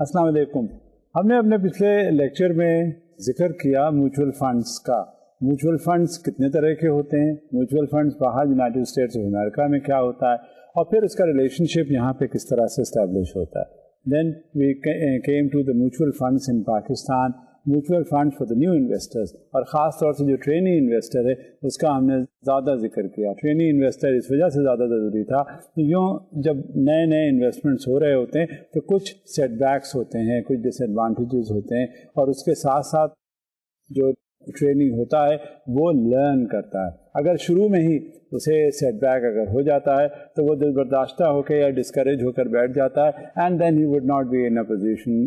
السلام علیکم. ہم نے اپنے پچھلے لیکچر میں ذکر کیا میوچول فنڈس کا. میوچول فنڈس کتنے طرح کے ہوتے ہیں, میوچول فنڈس باہر یونائٹڈ اسٹیٹس آف امریکہ میں کیا ہوتا ہے, اور پھر اس کا ریلیشن شپ یہاں پہ کس طرح سے اسٹیبلش ہوتا ہے. Then we came to the mutual funds in Pakistan, mutual fund for the new investors, اور خاص طور سے جو ٹرینی انویسٹر ہے اس کا ہم نے زیادہ ذکر کیا. ٹرینی انویسٹر اس وجہ سے زیادہ ضروری تھا کہ یوں جب نئے نئے انویسٹمنٹس ہو رہے ہوتے ہیں تو کچھ سیٹ بیکس ہوتے ہیں, کچھ ڈس ایڈوانٹیجز ہوتے ہیں, اور اس کے ساتھ ساتھ جو ٹریننگ ہوتا ہے وہ لرن کرتا ہے. اگر شروع میں ہی اسے سیٹ بیک اگر ہو جاتا ہے تو وہ دل برداشتہ ہو کے یا ڈسکریج ہو کر بیٹھ جاتا ہے, and then he would not be in a position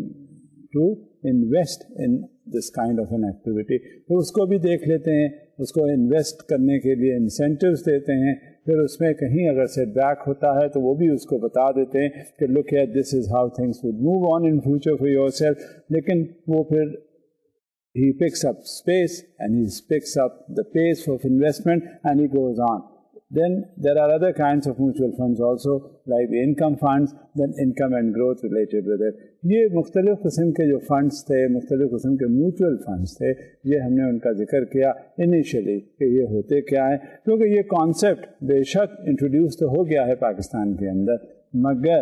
to invest in this kind of an activity. تو اس کو بھی دیکھ لیتے ہیں, اس کو انویسٹ کرنے کے لیے انسینٹیوز دیتے ہیں. پھر اس میں کہیں اگر سیٹ بیک ہوتا ہے تو وہ بھی اس کو بتا دیتے ہیں کہ look at this is how things would move on in future for yourself. لیکن وہ پھر he picks up space and he picks up the pace of investment and he goes on. Then there are other kinds of mutual funds also, like the income funds, then income and growth related with it. یہ مختلف قسم کے جو funds تھے, مختلف قسم کے mutual funds تھے, یہ ہم نے ان کا ذکر کیا انیشلی کہ یہ ہوتے کیا ہیں, کیونکہ یہ کانسیپٹ بے شک انٹروڈیوس تو ہو گیا ہے پاکستان کے اندر, مگر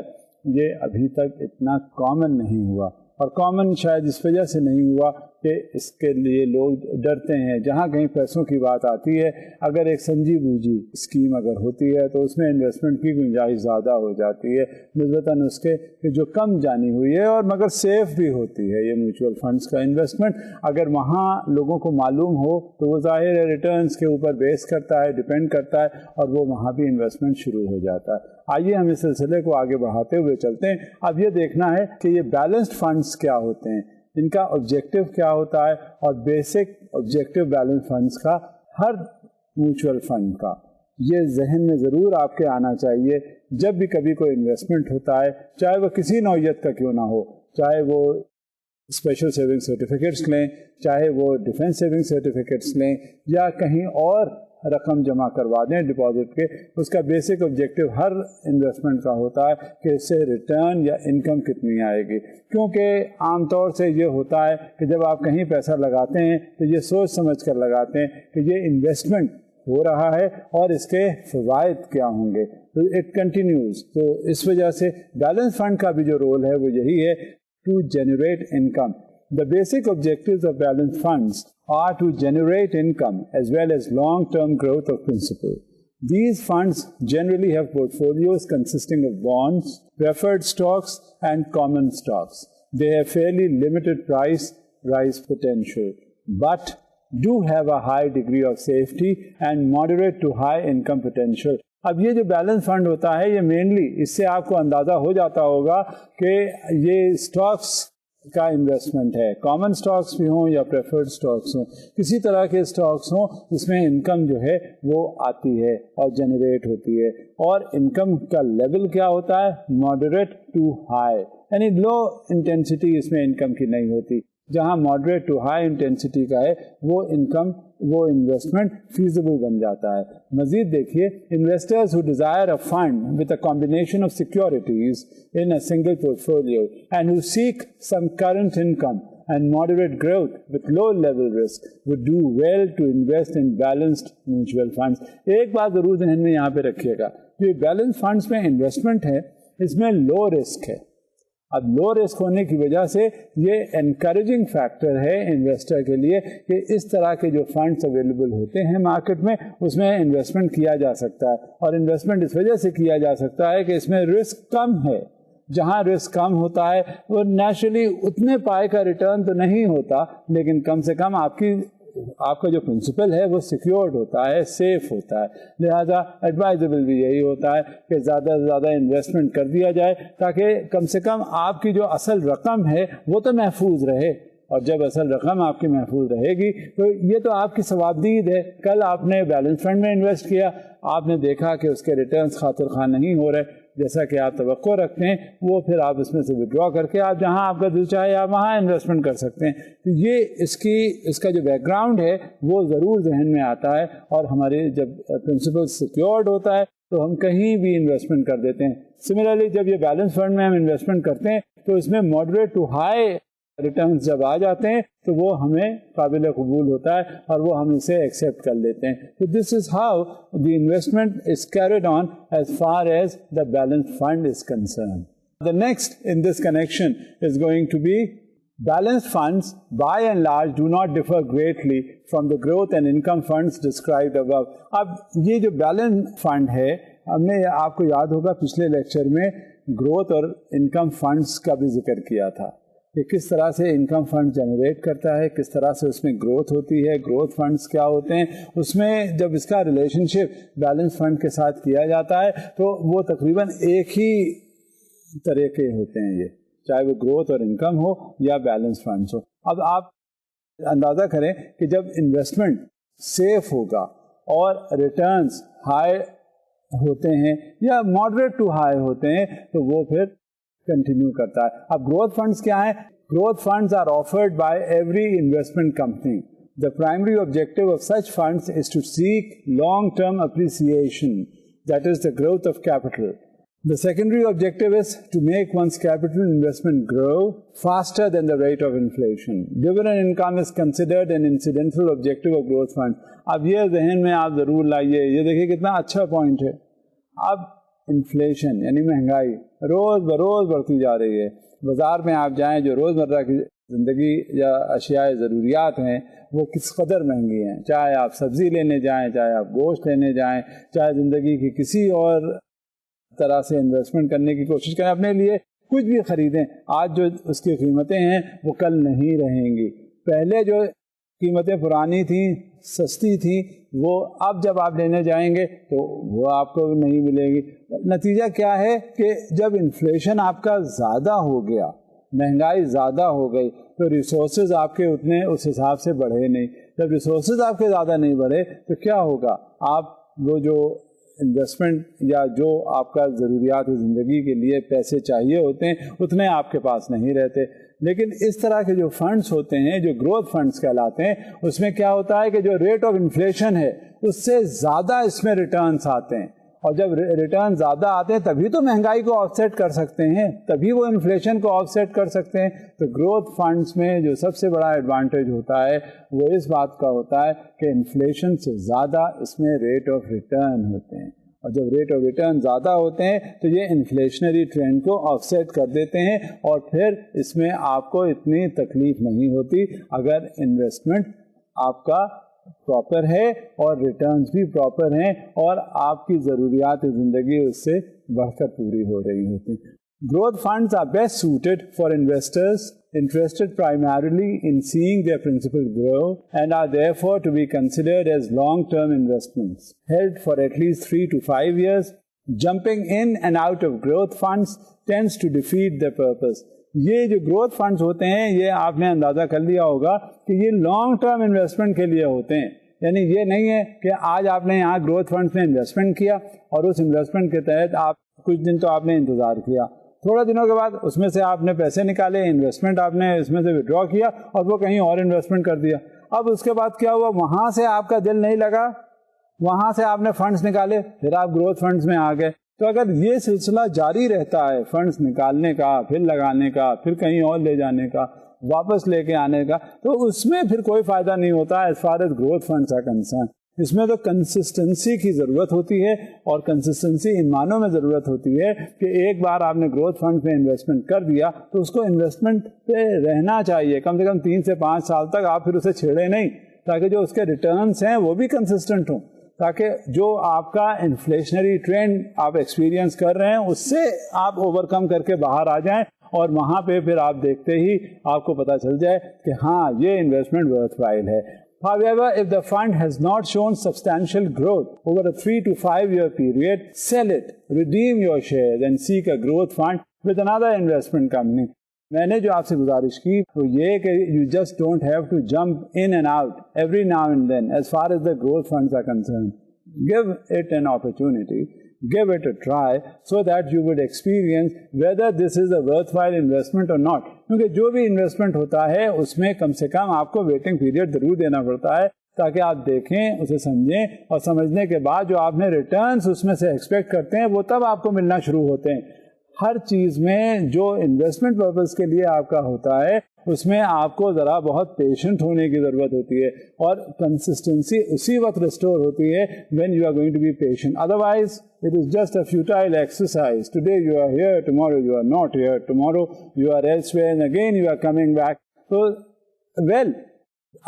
یہ ابھی تک اتنا کامن نہیں ہوا. اور کامن شاید اس وجہ سے نہیں ہوا کہ اس کے لیے لوگ ڈرتے ہیں. جہاں کہیں پیسوں کی بات آتی ہے, اگر ایک سمجھی بوجھی اسکیم اگر ہوتی ہے تو اس میں انویسٹمنٹ کی گنجائش زیادہ ہو جاتی ہے نسبتاً اس کے کہ جو کم جانی ہوئی ہے اور مگر سیف بھی ہوتی ہے یہ میوچول فنڈس کا انویسٹمنٹ. اگر وہاں لوگوں کو معلوم ہو تو وہ ظاہر ہے ریٹرنس کے اوپر بیس کرتا ہے, ڈپینڈ کرتا ہے, اور وہ وہاں بھی انویسٹمنٹ شروع ہو جاتا ہے. آئیے ہم اس سلسلے کو آگے بڑھاتے ہوئے چلتے ہیں. اب یہ دیکھنا ہے کہ یہ بیلنسڈ فنڈس کیا ہوتے ہیں, ان کا آبجیکٹو کیا ہوتا ہے, اور بیسک آبجیکٹو بیلنس فنڈس کا ہر میوچول فنڈ کا یہ ذہن میں ضرور آپ کے آنا چاہیے جب بھی کبھی کوئی انویسٹمنٹ ہوتا ہے, چاہے وہ کسی نوعیت کا کیوں نہ ہو, چاہے وہ اسپیشل سیونگ سرٹیفکیٹس لیں, چاہے وہ ڈیفینس سیونگ سرٹیفکیٹس لیں, یا کہیں اور رقم جمع کروا دیں ڈپازٹ کے. اس کا بیسک آبجیکٹو ہر انویسٹمنٹ کا ہوتا ہے کہ اس سے ریٹرن یا انکم کتنی آئے گی. کیونکہ عام طور سے یہ ہوتا ہے کہ جب آپ کہیں پیسہ لگاتے ہیں تو یہ سوچ سمجھ کر لگاتے ہیں کہ یہ انویسٹمنٹ ہو رہا ہے اور اس کے فوائد کیا ہوں گے. تو اٹ کنٹینیوز. تو اس وجہ سے بیلنس فنڈ کا بھی جو رول ہے وہ یہی ہے, to generate income. The basic objectives of balanced funds are to generate income as well as long-term growth of principal. These funds generally have portfolios consisting of bonds, preferred stocks, and common stocks. They have fairly limited price rise potential, but do have a high degree of safety and moderate to high income potential. اب یہ جو balance fund ہوتا ہے یہ mainly اس سے آپ کو اندازہ ہو جاتا ہوگا کہ یہ اسٹاکس کا انویسٹمنٹ ہے, کامن اسٹاکس بھی ہوں یا پریفرڈ اسٹاکس ہوں, کسی طرح کے اسٹاکس ہوں جس میں انکم جو ہے وہ آتی ہے اور جنریٹ ہوتی ہے. اور انکم کا لیول کیا ہوتا ہے, ماڈریٹ ٹو ہائی, یعنی لو انٹینسٹی اس میں انکم کی نہیں ہوتی. جہاں ماڈریٹ ٹو ہائی انٹینسٹی کا ہے وہ انکم, وہ انویسٹمنٹ فیزیبل بن جاتا ہے. مزید دیکھیے, investors who desire a fund with a combination of securities in a single portfolio and who seek some current income and moderate growth with low level risk would do well to invest in balanced mutual funds. ایک بات ضرور ذہن میں یہاں پہ رکھیے گا, جو balance funds میں انویسٹمنٹ ہے اس میں لو رسک ہے. اب لو رسک ہونے کی وجہ سے یہ انکریجنگ فیکٹر ہے انویسٹر کے لیے کہ اس طرح کے جو فنڈس اویلیبل ہوتے ہیں مارکیٹ میں اس میں انویسٹمنٹ کیا جا سکتا ہے. اور انویسٹمنٹ اس وجہ سے کیا جا سکتا ہے کہ اس میں رسک کم ہے. جہاں رسک کم ہوتا ہے وہ نیچرلی اتنے پائے کا ریٹرن تو نہیں ہوتا, لیکن کم سے کم آپ کا جو پرنسپل ہے وہ سیکیورڈ ہوتا ہے, سیف ہوتا ہے. لہذا ایڈوائزبل بھی یہی ہوتا ہے کہ زیادہ سے زیادہ انویسٹمنٹ کر دیا جائے تاکہ کم سے کم آپ کی جو اصل رقم ہے وہ تو محفوظ رہے. اور جب اصل رقم آپ کی محفوظ رہے گی تو یہ تو آپ کی ثوابدید ہے. کل آپ نے بیلنس فنڈ میں انویسٹ کیا, آپ نے دیکھا کہ اس کے ریٹرنز خاطر خواہ نہیں ہو رہے جیسا کہ آپ توقع رکھتے ہیں, وہ پھر آپ اس میں سے ودرا کر کے آپ جہاں آپ کا دل چاہے آپ وہاں انویسٹمنٹ کر سکتے ہیں. تو یہ اس کا جو بیک گراؤنڈ ہے وہ ضرور ذہن میں آتا ہے. اور ہمارے جب پرنسپل سیکیورڈ ہوتا ہے تو ہم کہیں بھی انویسٹمنٹ کر دیتے ہیں. سملرلی جب یہ بیلنس فنڈ میں ہم انویسٹمنٹ کرتے ہیں تو اس میں ماڈریٹ ٹو ہائی ریٹرنز جب آ جاتے ہیں تو وہ ہمیں قابل قبول ہوتا ہے اور وہ ہم اسے ایکسیپٹ کر لیتے ہیں. تو this is how the investment is carried on as far as the balance fund is concerned. The next in this connection is going to be balanced funds by and large do not differ greatly from the growth and income funds described above. اب یہ جو balance fund ہے ہم نے آپ کو یاد ہوگا پچھلے لیکچر میں گروتھ اور انکم فنڈز کا بھی ذکر کیا تھا کہ کس طرح سے انکم فنڈ جنریٹ کرتا ہے, کس طرح سے اس میں گروتھ ہوتی ہے, گروتھ فنڈز کیا ہوتے ہیں. اس میں جب اس کا ریلیشن شپ بیلنس فنڈ کے ساتھ کیا جاتا ہے تو وہ تقریباً ایک ہی طرح کے ہوتے ہیں, یہ چاہے وہ گروتھ اور انکم ہو یا بیلنس فنڈز ہو. اب آپ اندازہ کریں کہ جب انویسٹمنٹ سیف ہوگا اور ریٹرنز ہائی ہوتے ہیں یا ماڈریٹ ٹو ہائی ہوتے ہیں تو وہ پھر کنٹینیو کرتا ہے. اب گروتھ فنڈز کیا ہیں؟ Growth funds are offered by every investment company. The primary objective of such funds is to seek long-term appreciation, that is the growth of capital. The secondary objective is to make one's capital investment grow faster than the rate of inflation. Dividend income is considered an incidental objective of growth funds. اب یہ ذہن میں آپ ضرور لائیے, یہ دیکھیے کتنا اچھا پوائنٹ ہے. اب انفلیشن یعنی مہنگائی روز بروز بڑھتی جا رہی ہے. بازار میں آپ جائیں, جو روزمرہ کی زندگی یا اشیاء ضروریات ہیں وہ کس قدر مہنگی ہیں. چاہے آپ سبزی لینے جائیں, چاہے آپ گوشت لینے جائیں, چاہے زندگی کی کسی اور طرح سے انویسٹمنٹ کرنے کی کوشش کریں, اپنے لیے کچھ بھی خریدیں, آج جو اس کی قیمتیں ہیں وہ کل نہیں رہیں گی. پہلے جو قیمتیں پرانی تھیں, سستی تھیں, وہ اب جب آپ لینے جائیں گے تو وہ آپ کو نہیں ملے گی. نتیجہ کیا ہے کہ جب انفلیشن آپ کا زیادہ ہو گیا, مہنگائی زیادہ ہو گئی, تو ریسورسز آپ کے اتنے اس حساب سے بڑھے نہیں. جب ریسورسز آپ کے زیادہ نہیں بڑھے تو کیا ہوگا, آپ وہ جو انویسٹمنٹ یا جو آپ کا ضروریات زندگی کے لیے پیسے چاہیے ہوتے ہیں اتنے آپ کے پاس نہیں رہتے. لیکن اس طرح کے جو فنڈز ہوتے ہیں جو گروتھ فنڈز کہلاتے ہیں, اس میں کیا ہوتا ہے کہ جو ریٹ آف انفلیشن ہے اس سے زیادہ اس میں ریٹرنز آتے ہیں, اور جب ریٹرن زیادہ آتے ہیں تبھی تو مہنگائی کو آف سیٹ کر سکتے ہیں, تبھی وہ انفلیشن کو آف سیٹ کر سکتے ہیں. تو گروتھ فنڈز میں جو سب سے بڑا ایڈوانٹیج ہوتا ہے وہ اس بات کا ہوتا ہے کہ انفلیشن سے زیادہ اس میں ریٹ آف ریٹرن ہوتے ہیں, اور جب ریٹ آف ریٹرن زیادہ ہوتے ہیں تو یہ انفلیشنری ٹرینڈ کو آف سیٹ کر دیتے ہیں, اور پھر اس میں آپ کو اتنی تکلیف نہیں ہوتی اگر انویسٹمنٹ آپ کا پراپر ہے اور ریٹرنز بھی پراپر ہیں اور آپ کی ضروریات زندگی اس سے بڑھ کر پوری ہو رہی ہوتی. Growth funds are best suited for investors interested primarily in seeing their principal grow and are therefore to be considered as long-term investments held for at least 3 to 5 years. Jumping in and out of growth funds tends to defeat their purpose. یہ جو growth funds ہوتے ہیں یہ آپ نے اندازہ کر لیا ہوگا کہ یہ لانگ ٹرم انویسٹمنٹ کے لیے ہوتے ہیں. یعنی یہ نہیں ہے کہ آج آپ نے یہاں گروتھ فنڈز میں انویسٹمنٹ کیا اور اس انویسٹمنٹ کے تحت آپ کچھ دن تو آپ نے انتظار کیا, تھوڑا دنوں کے بعد اس میں سے آپ نے پیسے نکالے, انویسٹمنٹ آپ نے اس میں سے وڈرا کیا اور وہ کہیں اور انویسٹمنٹ کر دیا. اب اس کے بعد کیا ہوا, وہاں سے آپ کا دل نہیں لگا, وہاں سے آپ نے فنڈز نکالے, پھر آپ گروتھ فنڈز میں آ گئے. تو اگر یہ سلسلہ جاری رہتا ہے فنڈز نکالنے کا, پھر لگانے کا, پھر کہیں اور لے جانے کا, واپس لے کے آنے کا, تو اس میں پھر کوئی فائدہ نہیں ہوتا as far as growth funds are concerned. اس میں تو کنسسٹنسی کی ضرورت ہوتی ہے, اور کنسسٹنسی ان معنوں میں ضرورت ہوتی ہے کہ ایک بار آپ نے گروتھ فنڈ میں انویسٹمنٹ کر دیا تو اس کو انویسٹمنٹ پہ رہنا چاہیے, کم سے کم 3 سے 5 سال تک آپ پھر اسے چھیڑیں نہیں, تاکہ جو اس کے ریٹرنس ہیں وہ بھی کنسسٹنٹ ہوں, تاکہ جو آپ کا انفلیشنری ٹرینڈ آپ ایکسپیرینس کر رہے ہیں اس سے آپ اوور کم کر کے باہر آ جائیں, اور وہاں پہ پھر آپ دیکھتے ہی آپ کو پتہ چل جائے کہ ہاں یہ انویسٹمنٹ ورتھ وائل ہے. However, if the fund has not shown substantial growth over a 3 to 5 year period, sell it, redeem your shares and seek a growth fund with another investment company. میں نے جو آپ سے گزارش کی وہ یہ کہ you just don't have to jump in and out every now and then as far as the growth funds are concerned. Give it an opportunity, give it a try so that you would experience whether this is a worthwhile investment or not. کیونکہ جو بھی investment ہوتا ہے اس میں کم سے کم آپ کو waiting period ضرور دینا پڑتا ہے, تاکہ آپ دیکھیں, اسے سمجھیں, اور سمجھنے کے بعد جو آپ نے ریٹرنز اس میں سے ایکسپیکٹ کرتے ہیں وہ تب آپ کو ملنا شروع ہوتے ہیں. ہر چیز میں جو انویسٹمنٹ پرپز کے لیے آپ کا ہوتا ہے اس میں آپ کو ذرا بہت پیشنٹ ہونے کی ضرورت ہوتی ہے, اور کنسسٹنسی اسی وقت ریسٹور ہوتی ہے when you are going to be patient. Otherwise it is just a futile exercise. Today you are here, tomorrow you are not here, tomorrow you are elsewhere, and again you are coming back. So well,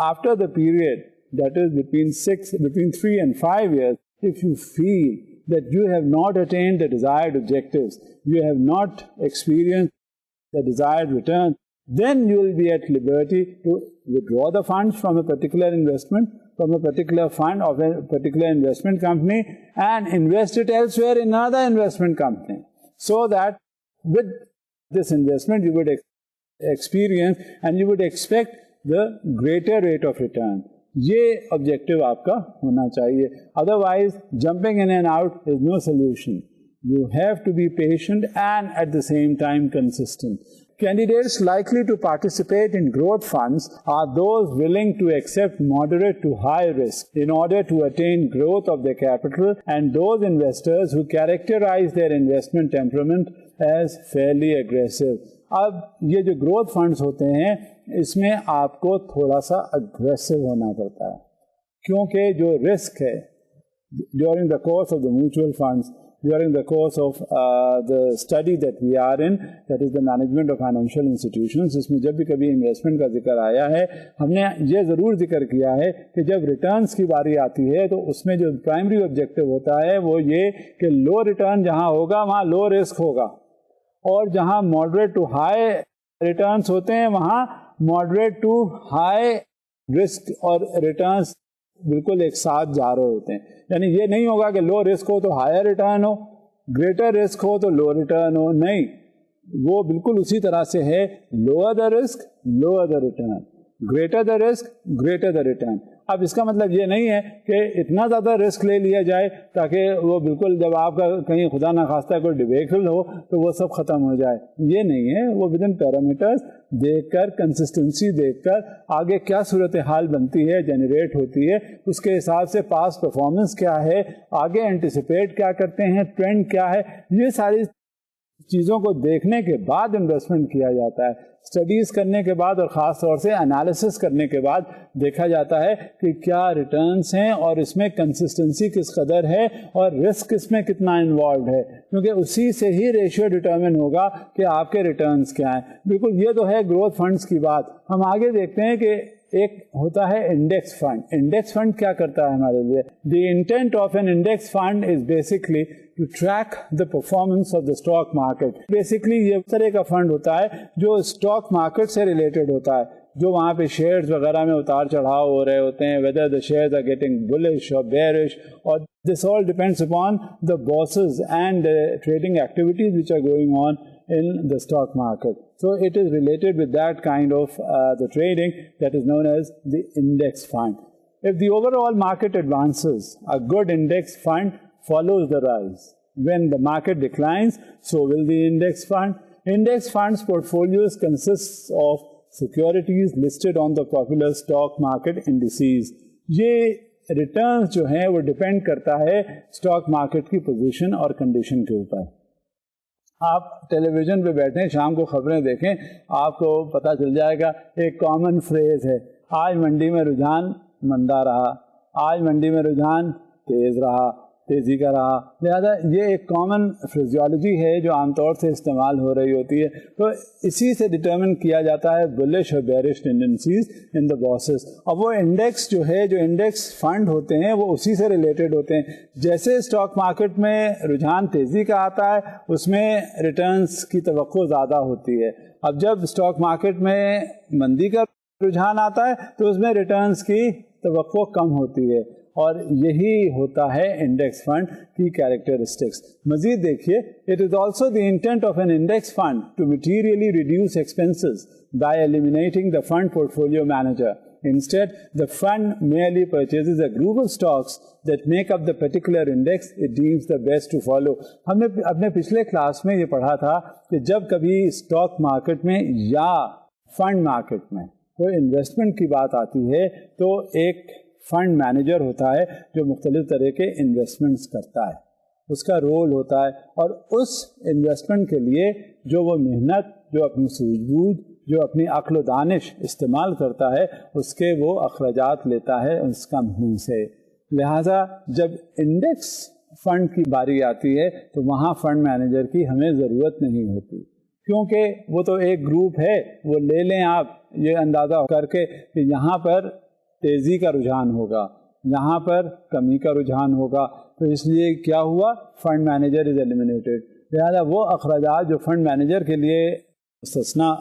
after the period that is between 3 and 5 years, if you feel that you have not attained the desired objectives, you have not experienced the desired return, then you will be at liberty to withdraw the funds from a particular investment, from a particular fund of a particular investment company, and invest it elsewhere in another investment company, so that with this investment you would experience and you would expect the greater rate of return. یہ objective آپ کا ہونا چاہیے. Otherwise jumping in and out is no solution. You have to be patient and at the same time consistent. Candidates likely to participate in growth funds are those willing to accept moderate to high risk in order to attain growth of their capital, and those investors who characterize their investment temperament as fairly aggressive. اب یہ جو growth funds ہوتے ہیں اس میں آپ کو تھوڑا سا اگریسو ہونا پڑتا ہے, کیونکہ جو رسک ہے during the course of the mutual funds, during the course of the study that we are in, that is the management of financial institutions, جس میں جب بھی کبھی انویسٹمنٹ کا ذکر آیا ہے ہم نے یہ ضرور ذکر کیا ہے کہ جب ریٹرنز کی باری آتی ہے تو اس میں جو پرائمری آبجیکٹو ہوتا ہے وہ یہ کہ لو ریٹرن جہاں ہوگا وہاں لو رسک ہوگا, اور جہاں ماڈریٹ ٹو ہائی ریٹرنز ہوتے ہیں وہاں ماڈریٹ ٹو ہائی رسک اور ریٹرنز بالکل ایک ساتھ جا رہے ہوتے ہیں. یعنی یہ نہیں ہوگا کہ لو رسک ہو تو ہائر ریٹرن ہو, گریٹر رسک ہو تو لو ریٹرن ہو, نہیں, وہ بالکل اسی طرح سے ہے. Lower the risk lower the return, greater the risk greater the return. اب اس کا مطلب یہ نہیں ہے کہ اتنا زیادہ رسک لے لیا جائے تاکہ وہ بالکل جب آپ کا کہیں خدا نخواستہ کوئی ڈیبیکل ہو تو وہ سب ختم ہو جائے. یہ نہیں ہے, وہ ود ان پیرامیٹرز دیکھ کر, کنسسٹنسی دیکھ کر آگے کیا صورتحال بنتی ہے, جنریٹ ہوتی ہے, اس کے حساب سے پاس پرفارمنس کیا ہے, آگے انٹیسپیٹ کیا کرتے ہیں, ٹرینڈ کیا ہے, یہ ساری چیزوں کو دیکھنے کے بعد انویسٹمنٹ کیا جاتا ہے. اسٹڈیز کرنے کے بعد اور خاص طور سے انالیسس کرنے کے بعد دیکھا جاتا ہے کہ کیا ریٹرنز ہیں اور اس میں کنسسٹنسی کس قدر ہے اور رسک اس میں کتنا انوالوڈ ہے, کیونکہ اسی سے ہی ریشیو ڈٹرمن ہوگا کہ آپ کے ریٹرنز کیا ہیں. بالکل یہ تو ہے گروتھ فنڈز کی بات. ہم آگے دیکھتے ہیں کہ ایک ہوتا ہے انڈیکس فنڈ. انڈیکس فنڈ کیا کرتا ہے ہمارے لیے؟ The intent of an index fund is basically to track the performance of the stock market. Basically یہ طرح کا فنڈ ہوتا ہے جو اسٹاک مارکیٹ سے ریلیٹڈ ہوتا ہے, جو وہاں پہ شیئرز وغیرہ میں اتار چڑھاؤ ہو رہے ہوتے ہیں, whether the shares are getting bullish or bearish, or this all depends upon the bosses and the trading activities which are going on in the stock market. So it is related with that kind of the trading that is known as the index fund. If the overall market advances, a good index fund follows the rise. When the market declines, so will the index fund. Index funds portfolios consists of securities listed on the popular stock market indices. یہ returns جو ہیں وہ depend کرتا ہے stock market کی position اور condition کے اوپر. آپ ٹیلی ویژن پہ بیٹھیں, شام کو خبریں دیکھیں, آپ کو پتہ چل جائے گا. ایک کامن فریز ہے, آج منڈی میں رجحان مندہ رہا, آج منڈی میں رجحان تیزی کا رہا. لہذا یہ ایک کامن فریزیولوجی ہے جو عام طور سے استعمال ہو رہی ہوتی ہے. تو اسی سے ڈٹرمن کیا جاتا ہے بلش اور بیرش ٹینڈنسیز ان دا باسز. اب وہ انڈیکس جو ہے, جو انڈیکس فنڈ ہوتے ہیں وہ اسی سے ریلیٹڈ ہوتے ہیں. جیسے اسٹاک مارکیٹ میں رجحان تیزی کا آتا ہے اس میں ریٹرنز کی توقع زیادہ ہوتی ہے. اب جب اسٹاک مارکیٹ میں مندی کا رجحان آتا ہے تو اس میں ریٹرنز کی توقع کم ہوتی ہے, اور یہی ہوتا ہے انڈیکس فنڈ کی کیریکٹرسٹکس. مزید دیکھیے, it is also the intent of an index fund to materially reduce expenses by eliminating the fund portfolio manager. Instead, the fund merely purchases a group of stocks that make up the particular index it deems the best to follow. ہم نے اپنے پچھلے class میں یہ پڑھا تھا کہ جب کبھی اسٹاک مارکیٹ میں یا فنڈ مارکیٹ میں کوئی انویسٹمنٹ کی بات آتی ہے تو ایک فنڈ مینیجر ہوتا ہے جو مختلف طرح کے انویسٹمنٹس کرتا ہے. اس کا رول ہوتا ہے, اور اس انویسٹمنٹ کے لیے جو وہ محنت, جو اپنی سوجھ بوجھ, جو اپنی عقل و دانش استعمال کرتا ہے, اس کے وہ اخراجات لیتا ہے اس کمپنی سے. لہٰذا جب انڈیکس فنڈ کی باری آتی ہے تو وہاں فنڈ مینیجر کی ہمیں ضرورت نہیں ہوتی, کیونکہ وہ تو ایک گروپ ہے. وہ لے لیں آپ یہ اندازہ کر کے کہ یہاں پر تیزی کا رجحان ہوگا, یہاں پر کمی کا رجحان ہوگا, تو اس لیے کیا ہوا, فنڈ مینیجر از ایلیمینیٹڈ. لہٰذا وہ اخراجات جو فنڈ مینیجر کے لیے مستثنیٰ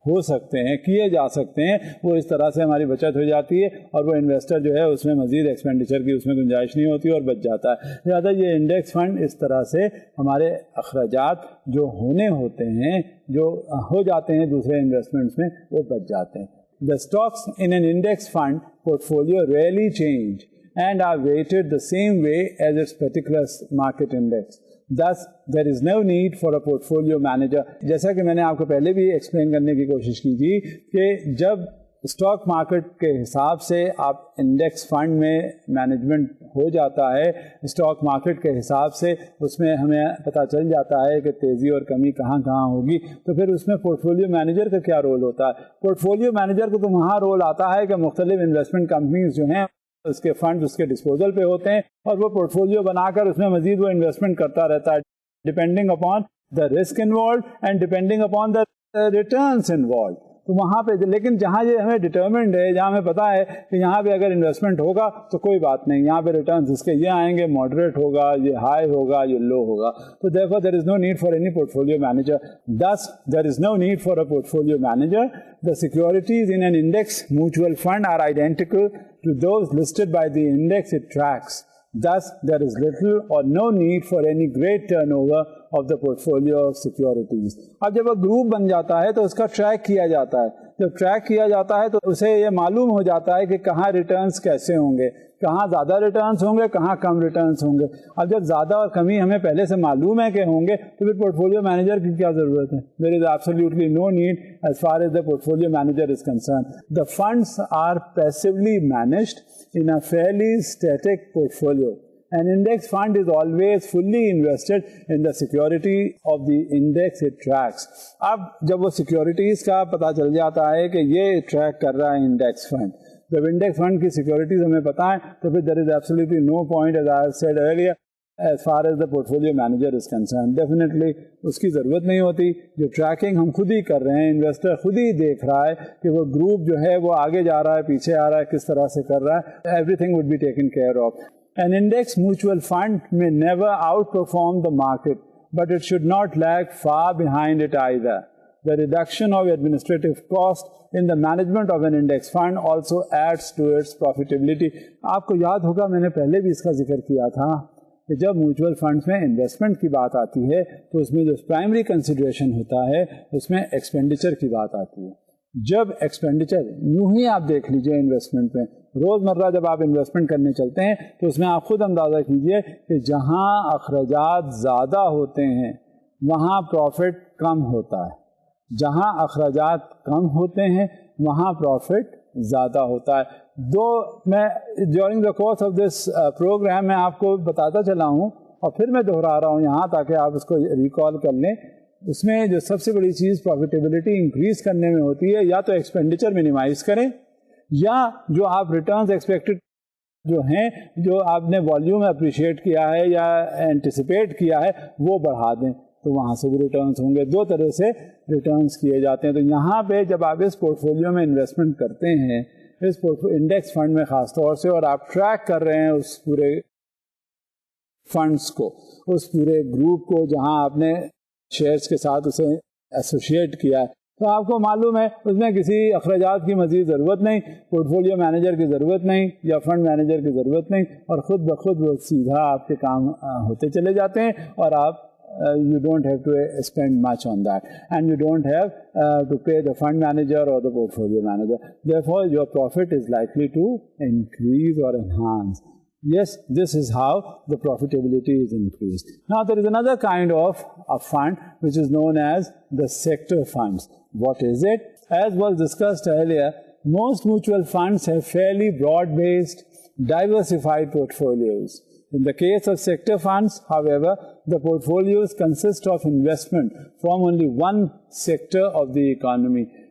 ہو سکتے ہیں, کیے جا سکتے ہیں, وہ اس طرح سے ہماری بچت ہو جاتی ہے, اور وہ انویسٹر جو ہے اس میں مزید ایکسپینڈیچر کی اس میں گنجائش نہیں ہوتی اور بچ جاتا ہے. لہٰذا یہ انڈیکس فنڈ اس طرح سے ہمارے اخراجات جو ہونے ہوتے ہیں, جو ہو جاتے ہیں دوسرے انویسٹمنٹس میں, وہ بچ جاتے ہیں. The stocks in an index fund portfolio rarely change and are weighted the same way as its particular market index. Thus, there is no need for a portfolio manager. جیسا کہ میں نے آپ کو پہلے بھی ایکسپلین کرنے کی کوشش کی تھی کہ جب اسٹاک مارکیٹ کے حساب سے آپ انڈیکس فنڈ میں مینجمنٹ ہو جاتا ہے, اسٹاک مارکیٹ کے حساب سے اس میں ہمیں پتہ چل جاتا ہے کہ تیزی اور کمی کہاں کہاں ہوگی, تو پھر اس میں پورٹ فولیو مینیجر کا کیا رول ہوتا ہے. پورٹ فولیو مینیجر کو تو وہاں رول آتا ہے کہ مختلف انویسٹمنٹ کمپنیز جو ہیں اس کے فنڈ اس کے ڈسپوزل پہ ہوتے ہیں, اور وہ پورٹ فولیو بنا کر اس میں مزید وہ انویسٹمنٹ کرتا رہتا ہے, depending upon the risk involved and depending upon the returns involved. تو وہاں پہ لیکن جہاں یہ ہمیں ڈٹرمنڈ ہے, جہاں ہمیں پتا ہے کہ یہاں پہ اگر انویسٹمنٹ ہوگا تو کوئی بات نہیں, یہاں پہ ریٹرنس اس کے یہ آئیں گے, ماڈریٹ ہوگا, یہ ہائی ہوگا, یہ لو ہوگا, تو therefore there is no need for any portfolio manager. Thus there is no need for a portfolio manager. The securities in an index mutual fund are identical to those listed by the index it tracks. Thus, there is little or no need for any great turnover of the portfolio of securities. اب جب وہ group بن جاتا ہے تو اس کا track کیا جاتا ہے. جب ٹریک کیا جاتا ہے تو اسے یہ معلوم ہو جاتا ہے کہ کہاں ریٹرنز کیسے ہوں گے, کہاں زیادہ ریٹرنز ہوں گے, کہاں کم ریٹرنز ہوں گے. اب جب زیادہ اور کمی ہمیں پہلے سے معلوم ہے کہ ہوں گے تو پھر پورٹ فولیو مینیجر کی کیا ضرورت ہے. There is absolutely no need as far as the portfolio manager is concerned. The funds are passively managed in a fairly static portfolio. An index fund is always fully invested in the security of the index it tracks. اب جب وہ securities کا پتہ چل جاتا ہے کہ یہ ٹریک کر رہا ہے انڈیکس فنڈ, جب انڈیکس فنڈ کی سیکیورٹیز ہمیں پتہ ہے تو پھر there is absolutely no point, as I said earlier, as far as the portfolio manager is concerned. Definitely اس کی ضرورت نہیں ہوتی. جو ٹریکنگ ہم خود ہی کر رہے ہیں, انویسٹر خود ہی دیکھ رہا ہے کہ وہ گروپ جو ہے وہ آگے جا رہا ہے, پیچھے آ رہا ہے, کس طرح سے کر رہا ہے. Everything would be taken care of. An index mutual fund may never outperform the market, but it should not lag far behind it either. The reduction of administrative cost in the management of an index fund also adds to its profitability. آپ کو یاد ہوگا میں نے پہلے بھی اس کا ذکر کیا تھا کہ جب میوچل فنڈز میں انویسٹمنٹ کی بات آتی ہے تو اس میں جو پرائمری کنسیڈریشن ہوتا ہے اس میں ایکسپینڈیچر کی بات آتی ہے. جب ایکسپینڈیچر یوں ہی آپ دیکھ لیجئے انویسٹمنٹ میں, روزمرہ جب آپ انویسٹمنٹ کرنے چلتے ہیں تو اس میں آپ خود اندازہ کیجئے کہ جہاں اخراجات زیادہ ہوتے ہیں وہاں پروفٹ کم ہوتا ہے, جہاں اخراجات کم ہوتے ہیں وہاں پروفٹ زیادہ ہوتا ہے. میں during the course of this programme میں آپ کو بتاتا چلا ہوں اور پھر میں دہرا رہا ہوں یہاں تاکہ آپ اس کو ریکال کر لیں. اس میں جو سب سے بڑی چیز پروفیٹیبلٹی انکریز کرنے میں ہوتی ہے, یا تو ایکسپینڈیچر منیمائز کریں یا جو آپ ریٹرنز ایکسپیکٹڈ جو ہیں, جو آپ نے والیوم اپریشیٹ کیا ہے یا اینٹیسپیٹ کیا ہے وہ بڑھا دیں, تو وہاں سے بھی ریٹرنز ہوں گے. دو طرح سے ریٹرنز کیے جاتے ہیں. تو یہاں پہ جب آپ اس پورٹ فولیو میں انویسٹمنٹ کرتے ہیں, اس انڈیکس فنڈ میں خاص طور سے, اور آپ ٹریک کر رہے ہیں اس پورے فنڈس کو, اس پورے گروپ کو جہاں آپ نے شیئرز کے ساتھ اسے ایسوسیٹ کیا ہے, تو آپ کو معلوم ہے اس میں کسی اخراجات کی مزید ضرورت نہیں, پورٹ فولیو مینیجر کی ضرورت نہیں یا فنڈ مینیجر کی ضرورت نہیں, اور خود بخود وہ سیدھا آپ کے کام ہوتے چلے جاتے ہیں, اور آپ you don't have to spend much on that, and you don't have to pay the fund manager or the portfolio manager. Therefore, your profit is likely to increase or enhance. Yes, this is how the profitability is increased. Now, there is another kind of a fund which is known as the sector funds. What is it? As was discussed earlier, most mutual funds have fairly broad-based, diversified portfolios. In the case of sector funds, however, the portfolios consist of investment from only one sector of the economy.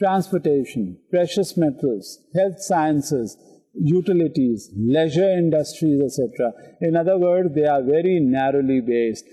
transportation, precious metals, health sciences, utilities, leisure industries, etc. In other words, they are very narrowly based.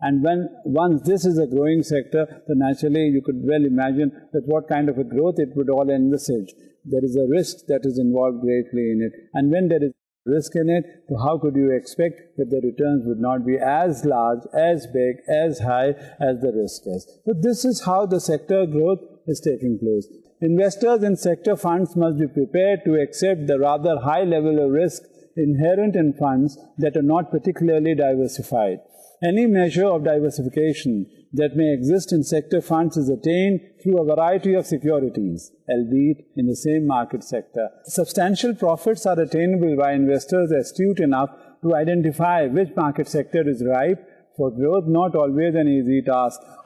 And once this is a growing sector, then naturally you could well imagine that what kind of a growth it would all envisage. There is a risk that is involved greatly in it. And when there is risk in it, so how could you expect that the returns would not be as large, as big, as high as the risk is? So this is how the sector growth is taking place. Investors in sector funds must be prepared to accept the rather high level of risk inherent in funds that are not particularly diversified. Any measure of diversification that may exist in sector funds is attained through a variety of securities, albeit in the same market sector. Substantial profits are attainable by investors astute enough to identify which market sector is ripe for growth, not always an easy task.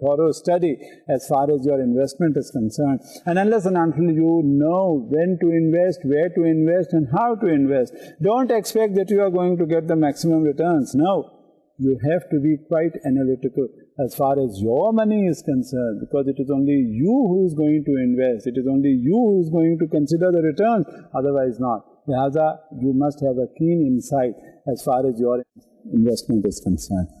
thorough study as far as your investment is concerned. And unless and until you know when to invest, where to invest, and how to invest, don't expect that you are going to get the maximum returns. No. You have to be quite analytical as far as your money is concerned, because it is only you who is going to invest. It is only you who is going to consider the returns, otherwise not. Lihaza, you must have a keen insight as far as your investment is concerned.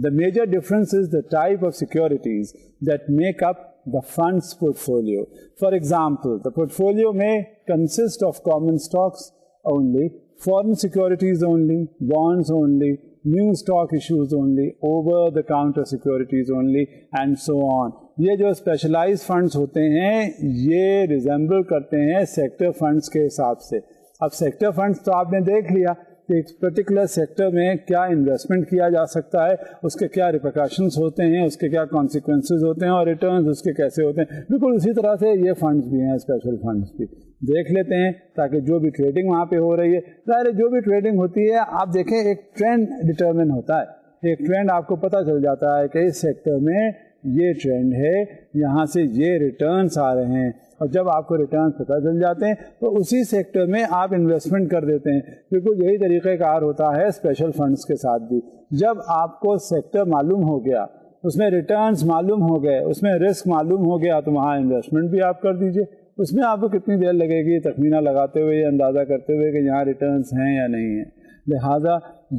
The major difference is the type of securities that make up the fund's portfolio. For example, the portfolio may consist of common stocks only, foreign securities only, bonds only, new stock issues only, over-the-counter securities only, and so on. یہ جو specialize funds ہوتے ہیں یہ resemble کرتے ہیں sector funds کے حساب سے. اب سیکٹر فنڈس تو آپ نے دیکھ لیا کہ ایک پرٹیکولر سیکٹر میں کیا انویسٹمنٹ کیا جا سکتا ہے, اس کے کیا ریپرکاشنس ہوتے ہیں, اس کے کیا کانسیکوینسز ہوتے ہیں اور ریٹرنز اس کے کیسے ہوتے ہیں. بالکل اسی طرح سے یہ فنڈس بھی ہیں, اسپیشل فنڈس بھی دیکھ لیتے ہیں تاکہ جو بھی ٹریڈنگ وہاں پہ ہو رہی ہے, ظاہر جو بھی ٹریڈنگ ہوتی ہے آپ دیکھیں ایک ٹرینڈ ڈٹرمن ہوتا ہے, ایک ٹرینڈ آپ کو پتہ چل جاتا ہے کہ اس سیکٹر میں یہ ٹرینڈ ہے, یہاں سے یہ ریٹرنس آ رہے ہیں, اور جب آپ کو ریٹرنس پتہ چل جاتے ہیں تو اسی سیکٹر میں آپ انویسٹمنٹ کر دیتے ہیں. کیونکہ یہی طریقہ کار ہوتا ہے اسپیشل فنڈس کے ساتھ بھی. جب آپ کو سیکٹر معلوم ہو گیا, اس میں ریٹرنس معلوم ہو گئے, اس میں رسک معلوم ہو گیا, تو وہاں انویسٹمنٹ بھی آپ کر دیجئے. اس میں آپ کو کتنی دیر لگے گی تخمینہ لگاتے ہوئے, یہ اندازہ کرتے ہوئے کہ یہاں ریٹرنس ہیں یا نہیں ہیں. لہٰذا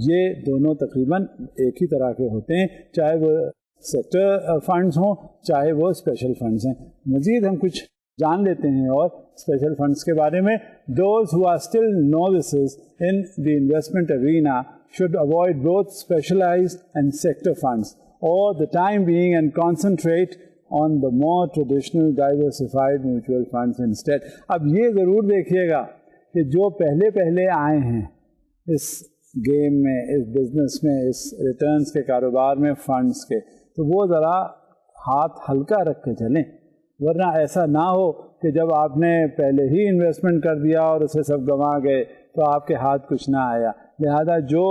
یہ دونوں تقریباً ایک ہی طرح کے ہوتے ہیں, چاہے وہ سیکٹر فنڈز ہوں چاہے وہ اسپیشل فنڈز ہیں. مزید ہم کچھ جان لیتے ہیں اور اسپیشل فنڈز کے بارے میں. Those who are still novices in the investment arena should avoid both specialized and sector funds all the time being and concentrate on the more traditional diversified mutual funds instead. اب یہ ضرور دیکھیے گا کہ جو پہلے آئے ہیں اس گیم میں, اس بزنس میں, اس ریٹرنز کے کاروبار میں فنڈز کے, تو وہ ذرا ہاتھ ہلکا رکھ کے چلیں, ورنہ ایسا نہ ہو کہ جب آپ نے پہلے ہی انویسٹمنٹ کر دیا اور اسے سب گنوا گئے تو آپ کے ہاتھ کچھ نہ آیا. لہذا جو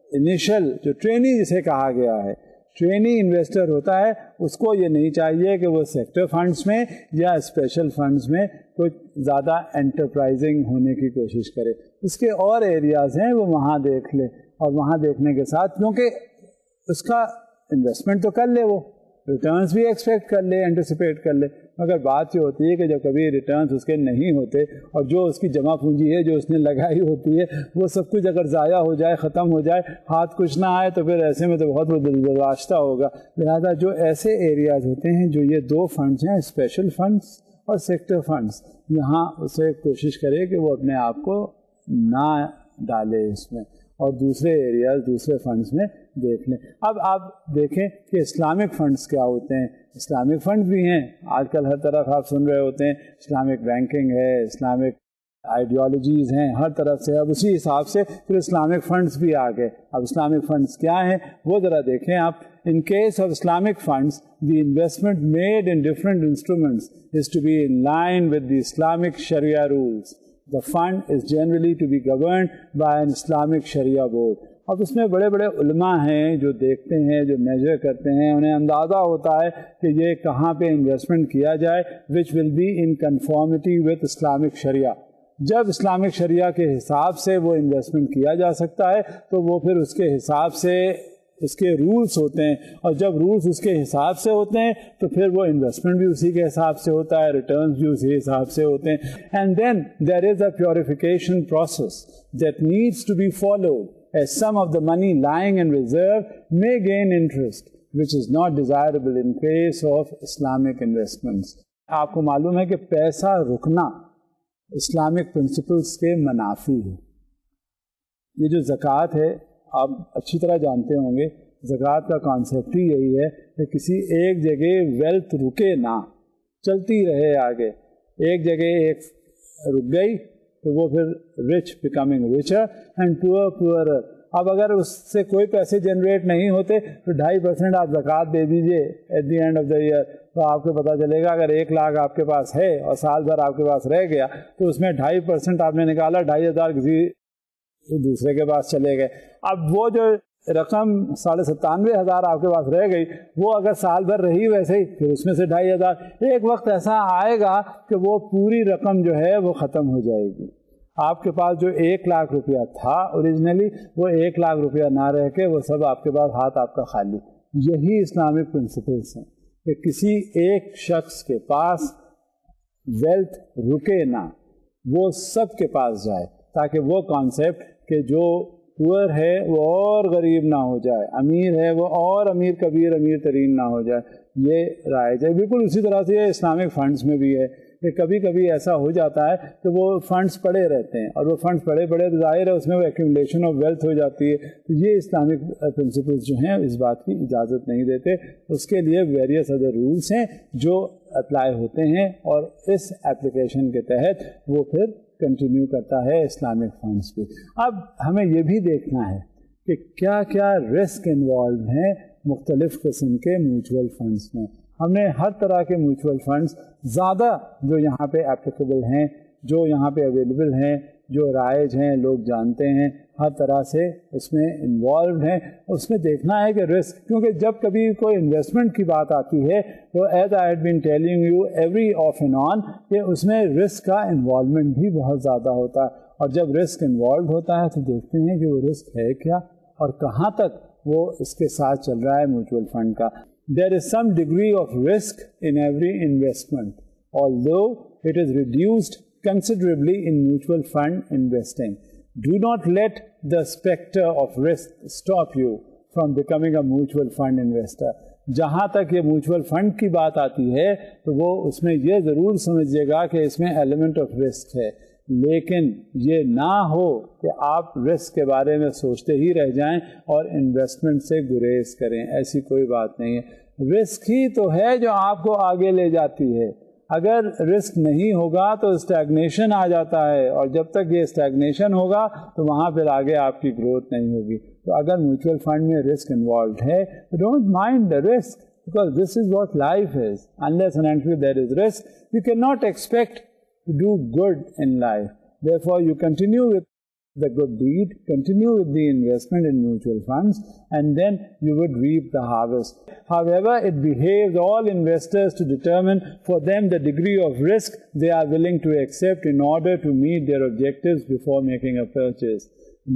انیشل جو ٹرینی جسے کہا گیا ہے, ٹرینی انویسٹر ہوتا ہے, اس کو یہ نہیں چاہیے کہ وہ سیکٹر فنڈز میں یا اسپیشل فنڈز میں کچھ زیادہ انٹرپرائزنگ ہونے کی کوشش کرے. اس کے اور ایریاز ہیں وہ وہاں دیکھ لے, اور وہاں دیکھنے کے ساتھ کیونکہ اس کا انویسٹمنٹ تو کر لے, وہ ریٹرنز بھی ایکسپیکٹ کر لے, اینٹیسپیٹ کر لے, مگر بات یہ ہوتی ہے کہ جب کبھی ریٹرنز اس کے نہیں ہوتے اور جو اس کی جمع پونجی ہے جو اس نے لگائی ہوتی ہے وہ سب کچھ اگر ضائع ہو جائے, ختم ہو جائے, ہاتھ کچھ نہ آئے, تو پھر ایسے میں تو بہت دلداشتہ ہوگا. لہذا جو ایسے ایریاز ہوتے ہیں جو یہ دو فنڈز ہیں, اسپیشل فنڈز اور سیکٹر فنڈز, یہاں اسے کوشش کرے کہ وہ اپنے آپ کو نہ ڈالے اس میں, اور دوسرے ایریاز دوسرے فنڈز میں دیکھ لیں. اب آپ دیکھیں کہ اسلامک فنڈز کیا ہوتے ہیں. اسلامک فنڈز بھی ہیں, آج کل ہر طرف آپ سن رہے ہوتے ہیں اسلامک بینکنگ ہے, اسلامک آئیڈیالوجیز ہیں ہر طرف سے. اب اسی حساب سے پھر اسلامک فنڈز بھی آ گئے. اب اسلامک فنڈز کیا ہیں وہ ذرا دیکھیں آپ. In case of Islamic funds, the investment made in different instruments is to be in line with the Islamic Sharia rules. The fund is generally to be governed by an Islamic Sharia board. اب اس میں بڑے بڑے علماء ہیں جو دیکھتے ہیں, جو میجر کرتے ہیں, انہیں اندازہ ہوتا ہے کہ یہ کہاں پہ انویسٹمنٹ کیا جائے which will be in conformity with Islamic Sharia. جب اسلامک شریعہ کے حساب سے وہ انویسٹمنٹ کیا جا سکتا ہے تو وہ پھر اس کے حساب سے اس کے رولز ہوتے ہیں, اور جب رولز اس کے حساب سے ہوتے ہیں تو پھر وہ انویسٹمنٹ بھی اسی کے حساب سے ہوتا ہے, ریٹرنز بھی اسی حساب سے ہوتے ہیں. And then there is a purification process that needs to be followed as some of the money lying in reserve may gain interest which is not desirable in case of Islamic investments. آپ کو معلوم ہے کہ پیسہ رکنا Islamic principles کے منافی ہے. یہ جو زکوٰۃ ہے آپ اچھی طرح جانتے ہوں گے, زکوٰۃ کا کانسیپٹ ہی یہی ہے کہ کسی ایک جگہ ویلتھ رکے نہ, چلتی رہے آگے. ایک جگہ ایک رک گئی تو وہ پھر رچ بیکمنگ ریچر اینڈ پور پورر. اب اگر اس سے کوئی پیسے جنریٹ نہیں ہوتے تو 2.5% آپ زکوٰۃ دے دیجئے at the end of the year, تو آپ کو پتہ چلے گا اگر 1 لاکھ آپ کے پاس ہے اور سال بھر آپ کے پاس رہ گیا تو اس میں 2.5% آپ نے نکالا, 2,500 کسی دوسرے کے پاس چلے گئے. اب وہ جو رقم 97,500 آپ کے پاس رہ گئی, وہ اگر سال بھر رہی ویسے ہی, پھر اس میں سے 2,500 ایک وقت ایسا آئے گا کہ وہ پوری رقم جو ہے وہ ختم ہو جائے گی. آپ کے پاس جو 1 لاکھ روپیہ تھا اوریجنلی, وہ 1 لاکھ روپیہ نہ رہ کے وہ سب آپ کے پاس ہاتھ آپ کا خالی. یہی اسلامک پرنسپلس ہیں کہ کسی ایک شخص کے پاس ویلتھ رکے نہ, وہ سب کے پاس جائے, تاکہ وہ کانسیپٹ کہ جو پور ہے وہ اور غریب نہ ہو جائے، امیر ہے وہ اور امیر کبیر امیر ترین نہ ہو جائے، یہ رائج ہے۔ بالکل اسی طرح سے یہ اسلامک فنڈز میں بھی ہے کہ کبھی کبھی ایسا ہو جاتا ہے کہ وہ فنڈز پڑے رہتے ہیں، اور وہ فنڈز پڑے تو ظاہر ہے اس میں وہ ایکومولیشن آف ویلتھ ہو جاتی ہے۔ تو یہ اسلامک پرنسپلز جو ہیں اس بات کی اجازت نہیں دیتے، اس کے لیے ویریس ادر رولس ہیں جو اپلائی ہوتے ہیں، اور اس اپلیکیشن کے تحت وہ پھر کنٹینیو کرتا ہے اسلامک فنڈز بھی۔ اب ہمیں یہ بھی دیکھنا ہے کہ کیا کیا رسک انوالوڈ ہیں مختلف قسم کے میوچول فنڈز میں۔ ہم نے ہر طرح کے میوچول فنڈز زیادہ جو یہاں پہ اپلیکیبل ہیں، جو یہاں پہ اویلیبل ہیں، جو رائج ہیں، لوگ جانتے ہیں، ہر طرح سے اس میں انوالوڈ ہیں۔ اس میں دیکھنا ہے کہ رسک، کیونکہ جب کبھی کوئی انویسٹمنٹ کی بات آتی ہے تو as I had been telling you every of and on کہ اس میں رسک کا انوالومنٹ بھی بہت زیادہ ہوتا ہے، اور جب رسک انوالوڈ ہوتا ہے تو دیکھتے ہیں کہ وہ رسک ہے کیا اور کہاں تک وہ اس کے ساتھ چل رہا ہے میوچول فنڈ کا۔ There is some degree of risk in every investment, although it is reduced considerably in mutual fund investing. Do not let the specter of risk stop you from becoming a mutual fund investor. جہاں تک یہ mutual fund کی بات آتی ہے تو وہ اس میں یہ ضرور سمجھیے گا کہ اس میں ایلیمنٹ آف رسک ہے، لیکن یہ نہ ہو کہ آپ رسک کے بارے میں سوچتے ہی رہ جائیں اور انویسٹمنٹ سے گریز کریں، ایسی کوئی بات نہیں ہے۔ رسک ہی تو ہے جو آپ کو آگے لے جاتی ہے۔ اگر رسک نہیں ہوگا تو اسٹیگنیشن آ جاتا ہے، اور جب تک یہ اسٹیگنیشن ہوگا تو وہاں پھر آگے آپ کی گروتھ نہیں ہوگی۔ تو اگر میوچول فنڈ میں رسک انوالوڈ ہے تو don't mind the risk, because this is what life is. unless and until there is risk, you cannot expect to do good in life. Therefore, you continue with the good deed, continue with the investment in mutual funds, and then you would reap the harvest. However, it behaves all investors to determine for them the degree of risk they are willing to accept in order to meet their objectives before making a purchase.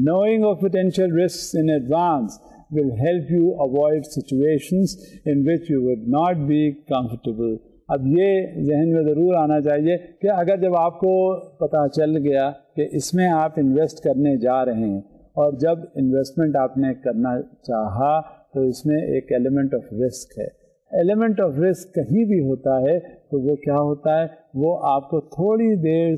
Knowing of potential risks in advance will help you avoid situations in which you would not be comfortable. اب یہ ذہن میں ضرور آنا چاہیے کہ اگر جب آپ کو پتہ چل گیا کہ اس میں آپ انویسٹ کرنے جا رہے ہیں، اور جب انویسٹمنٹ آپ نے کرنا چاہا تو اس میں ایک ایلیمنٹ آف رسک ہے۔ ایلیمنٹ آف رسک کہیں بھی ہوتا ہے تو وہ کیا ہوتا ہے، وہ آپ کو تھوڑی دیر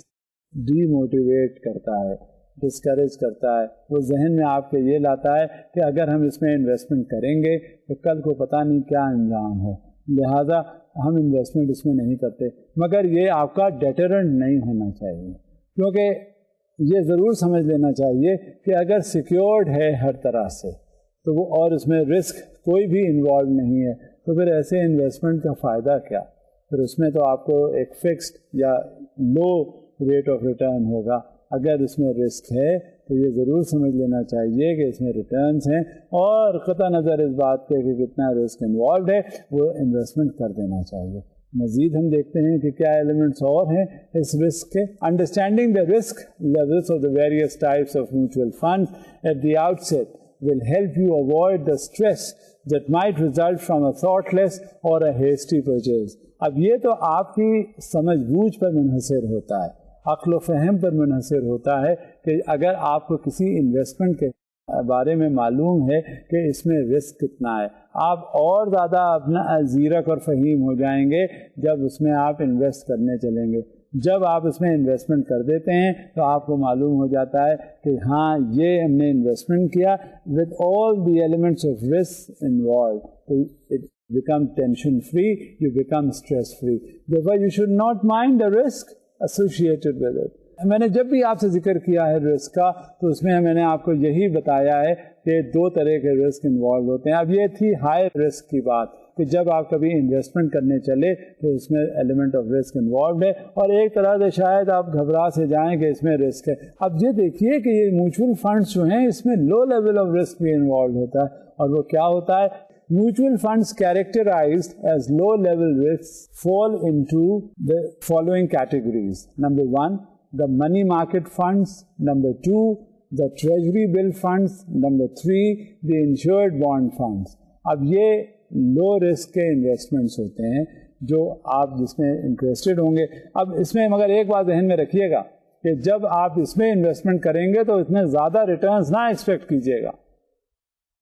ڈی موٹیویٹ کرتا ہے، ڈسکریج کرتا ہے، وہ ذہن میں آپ کے یہ لاتا ہے کہ اگر ہم اس میں انویسٹمنٹ کریں گے تو کل کو پتہ نہیں کیا انجام ہو، لہٰذا ہم انویسٹمنٹ اس میں نہیں کرتے۔ مگر یہ آپ کا ڈیٹرنٹ نہیں ہونا چاہیے، کیونکہ یہ ضرور سمجھ لینا چاہیے کہ اگر سیکیورڈ ہے ہر طرح سے تو وہ، اور اس میں رسک کوئی بھی انوالو نہیں ہے، تو پھر ایسے انویسٹمنٹ کا فائدہ کیا؟ پھر اس میں تو آپ کو ایک فکسڈ یا لو ریٹ آف ریٹرن ہوگا۔ اگر اس میں رسک ہے تو یہ ضرور سمجھ لینا چاہیے کہ اس میں ریٹرنز ہیں، اور قطع نظر اس بات پہ کہ کتنا رسک انوالوڈ ہے وہ انویسٹمنٹ کر دینا چاہیے۔ مزید ہم دیکھتے ہیں کہ کیا ایلیمنٹس اور ہیں اس رسک کے۔ Understanding the risk levels of the various types of mutual funds at the outset will help you avoid the stress that might result from a thoughtless or a hasty purchase. اب یہ تو آپ کی سمجھ بوجھ پر منحصر ہوتا ہے، عقل و فہم پر منحصر ہوتا ہے کہ اگر آپ کو کسی انویسٹمنٹ کے بارے میں معلوم ہے کہ اس میں رسک کتنا ہے، آپ اور زیادہ اپنا زیرک اور فہیم ہو جائیں گے جب اس میں آپ انویسٹ کرنے چلیں گے۔ جب آپ اس میں انویسٹمنٹ کر دیتے ہیں تو آپ کو معلوم ہو جاتا ہے کہ ہاں یہ ہم نے انویسٹمنٹ کیا with all the elements of risk involved. So it becomes tension free, you become stress free. Therefore you should not mind the risk associated with it. میں نے جب بھی آپ سے ذکر کیا ہے رسک کا تو اس میں میں نے آپ کو یہی بتایا ہے کہ دو طرح کے رسک انوالو ہوتے ہیں۔ اب یہ تھی ہائی رسک کی بات کہ جب آپ کبھی انویسٹمنٹ کرنے چلے تو اس میں ایلیمنٹ آف رسک انوالوڈ ہے، اور ایک طرح سے شاید آپ گھبرا سے جائیں کہ اس میں رسک ہے۔ اب یہ دیکھیے کہ یہ میوچل فنڈس جو ہیں اس میں لو لیول آف رسک بھی انوالوڈ ہوتا ہے، اور وہ کیا ہوتا ہے؟ Mutual funds characterized as low-level risks fall into the following categories. Number 1, the money market funds. Number 2, the treasury bill funds. Number 3, the insured bond funds. اب یہ لو رسک کے انویسٹمنٹس ہوتے ہیں جو آپ جس میں انٹرسٹڈ ہوں گے۔ اب اس میں مگر ایک بات ذہن میں رکھیے گا کہ جب آپ اس میں انویسٹمنٹ کریں گے تو اس میں زیادہ ریٹرنز نہ ایکسپیکٹ کیجیے گا،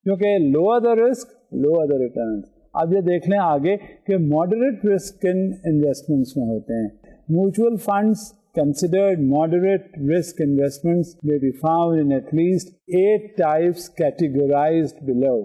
کیونکہ lower the risk lower the returns. اب یہ دیکھ لیں آگے کہ ماڈریٹ رسک کن انویسٹمنٹس میں ہوتے ہیں. Mutual funds considered moderate risk investments may be found in at least 8 types categorized below.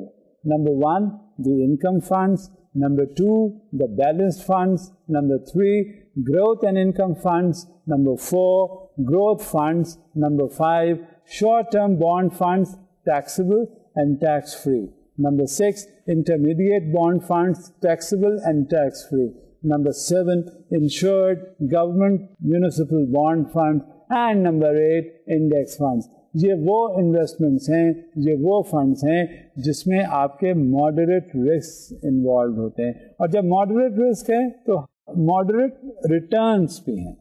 Number 1, the income funds. Number 2, the balanced funds. Number 3, growth and income funds. Number 4, growth funds. Number 5, short-term bond funds, taxable and tax-free. Number 6, intermediate bond funds, taxable and tax-free. Number 7, insured government municipal bond funds. And number 8, index funds. یہ وہ investments ہیں، یہ وہ funds ہیں جس میں آپ کے ماڈریٹ رسک انوالوڈ ہوتے ہیں. اور جب ماڈریٹ رسک ہے تو ماڈریٹ ریٹرنس بھی ہیں.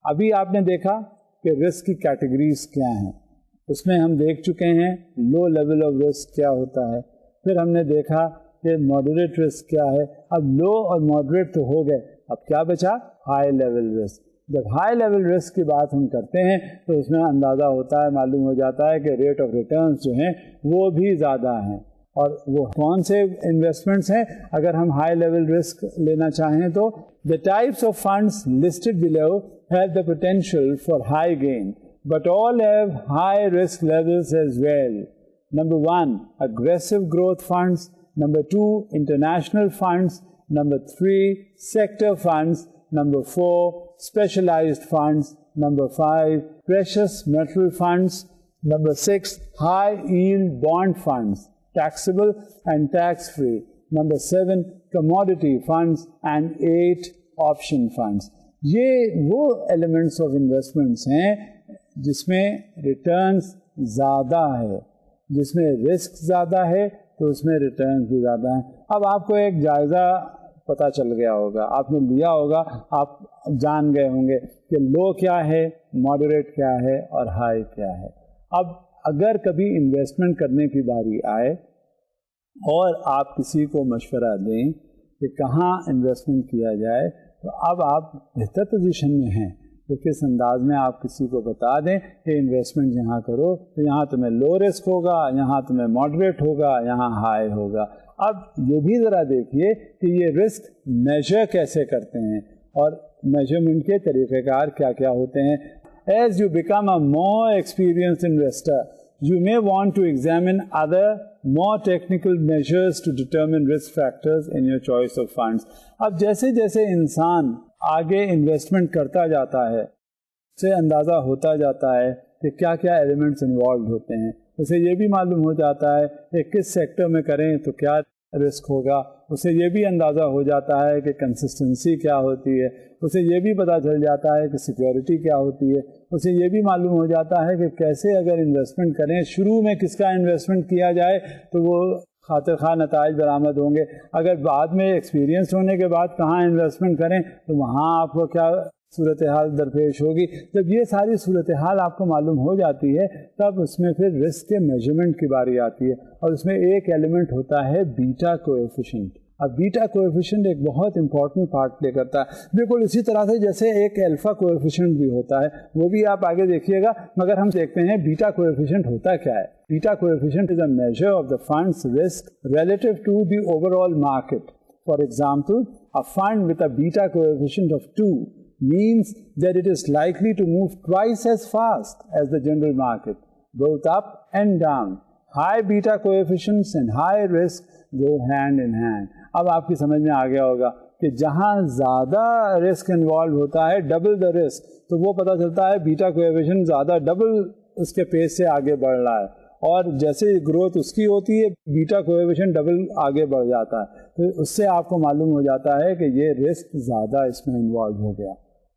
ابھی آپ نے دیکھا کہ رسک کی کیٹیگریز کیا ہیں، اس میں ہم دیکھ چکے ہیں لو لیول آف رسک کیا ہوتا ہے. پھر ہم نے دیکھا کہ ماڈریٹ رسک کیا ہے. اب لو اور ماڈریٹ تو ہو گئے، اب کیا بچا؟ High level risk. جب ہائی لیول رسک کی بات ہم کرتے ہیں تو اس میں اندازہ ہوتا ہے، معلوم ہو جاتا ہے کہ ریٹ آف ریٹرنس جو ہیں وہ بھی زیادہ ہیں. اور وہ کون سے انویسٹمنٹس ہیں اگر ہم ہائی لیول رسک لینا چاہیں تو the types of funds listed below have the potential for high gain, but all have high risk levels as well. Number 1, aggressive growth funds. Number 2, international funds. Number 3, sector funds. Number 4, specialized funds. Number 5, precious metal funds. Number 6, high yield bond funds, taxable and tax-free. Number 7, commodity funds. And 8, option funds. یہ وہ elements of investments ہیں جس میں returns زیادہ ہے، جس میں risk زیادہ ہے تو اس میں ریٹرنز بھی زیادہ ہیں. اب آپ کو ایک جائزہ پتہ چل گیا ہوگا، آپ نے لیا ہوگا، آپ جان گئے ہوں گے کہ لو کیا ہے، ماڈریٹ کیا ہے اور ہائی کیا ہے. اب اگر کبھی انویسٹمنٹ کرنے کی باری آئے اور آپ کسی کو مشورہ دیں کہ کہاں انویسٹمنٹ کیا جائے تو اب آپ بہتر پوزیشن میں ہیں کہ کس انداز میں آپ کسی کو بتا دیں کہ انویسٹمنٹ یہاں کرو تو یہاں تمہیں لو رسک ہوگا، یہاں تمہیں ماڈریٹ ہوگا، یہاں ہائی ہوگا. اب یہ بھی ذرا دیکھیے کہ یہ رسک میجر کیسے کرتے ہیں اور میجرمنٹ کے طریقہ کار کیا کیا ہوتے ہیں. As you become a more experienced investor, you may want to examine other more technical measures to determine risk factors in your choice of funds. اب جیسے جیسے انسان آگے انویسٹمنٹ کرتا جاتا ہے اسے اندازہ ہوتا جاتا ہے کہ کیا کیا ایلیمنٹس انوالوڈ ہوتے ہیں. اسے یہ بھی معلوم ہو جاتا ہے کہ کس سیکٹر میں کریں تو کیا رسک ہوگا. اسے یہ بھی اندازہ ہو جاتا ہے کہ کنسسٹنسی کیا ہوتی ہے. اسے یہ بھی پتہ چل جاتا ہے کہ سیکیورٹی کیا ہوتی ہے. اسے یہ بھی معلوم ہو جاتا ہے کہ کیسے اگر انویسٹمنٹ کریں، شروع میں کس کا انویسٹمنٹ کیا جائے تو وہ خاطر خواہ نتائج برآمد ہوں گے. اگر بعد میں ایکسپیرینس ہونے کے بعد کہاں انویسٹمنٹ کریں تو وہاں آپ کو کیا صورتحال درپیش ہوگی. جب یہ ساری صورتحال آپ کو معلوم ہو جاتی ہے تب اس میں پھر رسک کے میجرمنٹ کی باری آتی ہے اور اس میں ایک ایلیمنٹ ہوتا ہے بیٹا کوایفیشنٹ. اب بیٹا کوایفیشنٹ ایک بہت امپورٹنٹ پارٹ پلے کرتا ہے، بالکل اسی طرح سے جیسے ایک الفا کوایفیشنٹ بھی ہوتا ہے، وہ بھی آپ آگے دیکھیے گا. مگر ہم دیکھتے ہیں بیٹا کوایفیشنٹ ہوتا کیا ہے. Beta coefficient is a measure of the fund's risk relative to the overall market. For example, a fund with a beta coefficient of 2 means that it is likely to move twice as fast as the general market, both up and down. High beta coefficients and high risk go hand in hand. اب آپ کی سمجھ میں آ گیا ہوگا کہ جہاں زیادہ رسک انوالو ہوتا ہے، ڈبل دا رسک، تو وہ پتہ چلتا ہے بیٹا کوایفیشنٹ زیادہ ڈبل اس کے پیس سے آگے بڑھ رہا ہے، اور جیسے گروتھ اس کی ہوتی ہے بیٹا کوایفیشنٹ ڈبل آگے بڑھ جاتا ہے. تو اس سے آپ کو معلوم ہو جاتا ہے کہ یہ رسک زیادہ اس میں انوالو ہو گیا.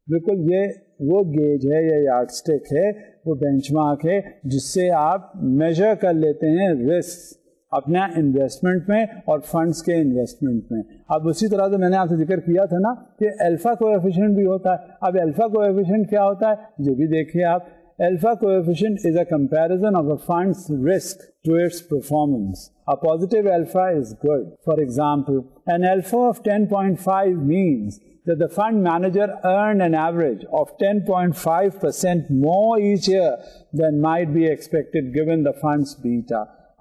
بالکل یہ وہ گیج ہے یا یارڈ اسٹک ہے، وہ بینچ مارک ہے جس سے آپ میجر کر لیتے ہیں رسک اپنا انویسٹمنٹ میں اور فنڈس کے انویسٹمنٹ میں. اب اسی طرح سے میں نے آپ سے ذکر کیا تھا نا کہ الفا کوایفیشنٹ بھی ہوتا ہے. اب الفا کوایفیشنٹ کیا ہوتا ہے یہ بھی دیکھیے آپ. Alpha coefficient is a comparison of a fund's risk to its performance. A positive alpha is good. For example, an alpha of 10.5 means that the fund manager earned an average of 10.5% more each year than might be expected given the fund's beta.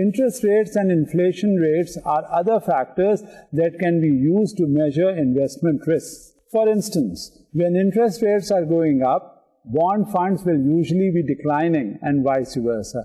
Interest rates and inflation rates are other factors that can be used to measure investment risks. For instance, when interest rates are going up, bond funds will usually be declining and vice versa.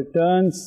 returns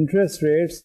interest rates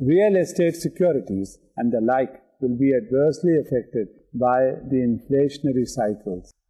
real estate securities and the like will be adversely affected by the inflationary cycles.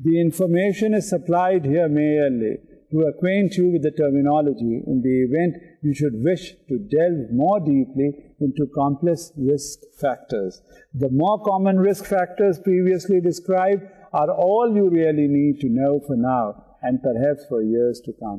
The information is supplied here merely to acquaint you with the terminology in the event you should wish to delve more deeply into complex risk factors. The more common risk factors previously described are all you really need to know for now and perhaps for years to come.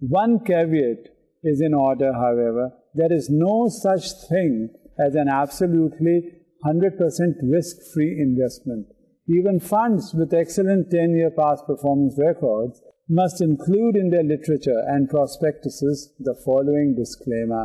One caveat is in order, however. There is no such thing as an absolutely 100% risk-free investment. Even funds with excellent 10-year past performance records must include in their literature and prospectuses the following disclaimer.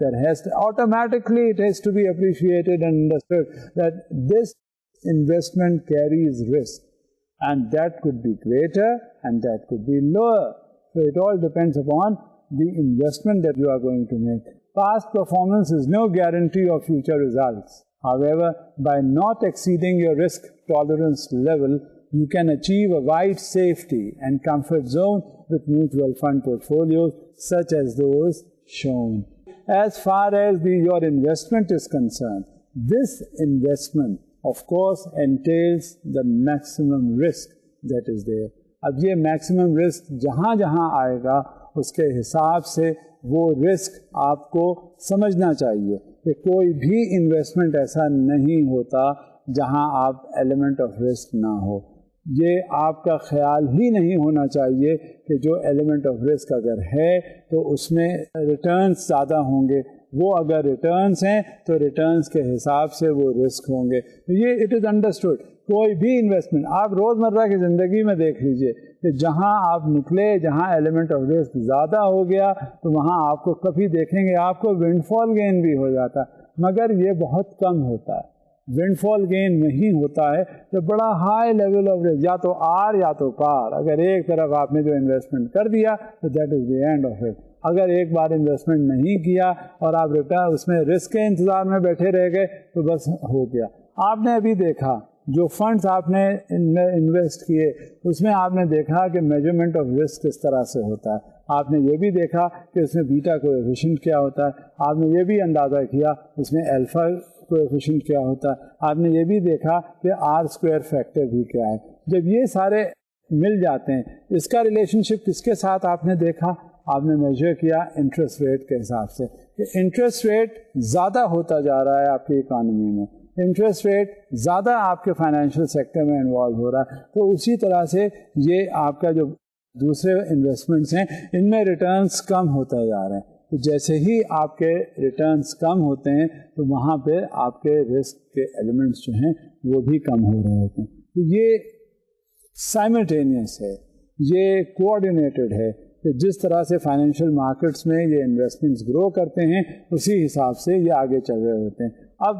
there has to automatically it has to be appreciated and understood that this investment carries risk, and that could be greater and that could be lower. So it all depends upon the investment that you are going to make. Past performance is no guarantee of future results. However, by not exceeding your risk tolerance level, you can achieve a wide safety and comfort zone with mutual fund portfolios such as those shown. As far as your investment is concerned, this investment of course entails the maximum risk that is there. اب یہ maximum risk جہاں جہاں آئے گا اس کے حساب سے وہ risk آپ کو سمجھنا چاہیے کہ کوئی بھی انویسٹمنٹ ایسا نہیں ہوتا جہاں آپ ایلیمنٹ آف رسک نہ ہو. یہ آپ کا خیال ہی نہیں ہونا چاہیے کہ جو ایلیمنٹ آف رسک اگر ہے تو اس میں ریٹرنز زیادہ ہوں گے. وہ اگر ریٹرنز ہیں تو ریٹرنز کے حساب سے وہ رسک ہوں گے. یہ اٹ از انڈرسٹوڈ. کوئی بھی انویسٹمنٹ آپ روزمرہ کی زندگی میں دیکھ لیجئے کہ جہاں آپ نکلے, جہاں ایلیمنٹ آف رسک زیادہ ہو گیا تو وہاں آپ کو کبھی دیکھیں گے آپ کو ونڈ فال گین بھی ہو جاتا ہے, مگر یہ بہت کم ہوتا ہے. ونڈ فال گین نہیں ہوتا ہے تو بڑا ہائی لیول آف رسک, یا تو آر یا تو پار. اگر ایک طرف آپ نے جو انویسٹمنٹ کر دیا تو that is the end of it. اگر ایک بار انویسٹمنٹ نہیں کیا اور آپ اس میں رسک کے انتظار میں بیٹھے رہ گئے تو بس ہو گیا. آپ نے ابھی دیکھا جو فنڈز آپ نے انویسٹ کیے اس میں آپ نے دیکھا کہ میجرمنٹ آف رسک کس طرح سے ہوتا ہے. آپ نے یہ بھی دیکھا کہ اس میں بیٹا کوایفیشنٹ کیا ہوتا ہے. آپ نے یہ بھی اندازہ کیا اس میں الفا کوایفیشنٹ کیا ہوتا ہے. آپ نے یہ بھی دیکھا کہ آر اسکوائر فیکٹر بھی کیا ہے. جب یہ سارے مل جاتے ہیں اس کا ریلیشن شپ کس کے ساتھ آپ نے دیکھا, آپ نے میجر کیا انٹرسٹ ریٹ کے حساب سے کہ انٹرسٹ ریٹ زیادہ ہوتا جا رہا ہے آپ کی اکانومی میں, انٹرسٹ ریٹ زیادہ آپ کے فائنینشیل سیکٹر میں انوالو ہو رہا ہے. تو اسی طرح سے یہ آپ کا جو دوسرے انویسٹمنٹس ہیں ان میں ریٹرنز کم ہوتے جا رہے ہیں. تو جیسے ہی آپ کے ریٹرنز کم ہوتے ہیں تو وہاں پہ آپ کے رسک کے ایلیمنٹس جو ہیں وہ بھی کم ہو رہے ہوتے ہیں. تو یہ سائملٹینیس ہے, یہ کوآرڈینیٹڈ ہے کہ جس طرح سے فائنینشیل مارکیٹس میں یہ انویسٹمنٹس گرو کرتے ہیں اسی حساب سے یہ آگے چل رہے ہوتے ہیں. اب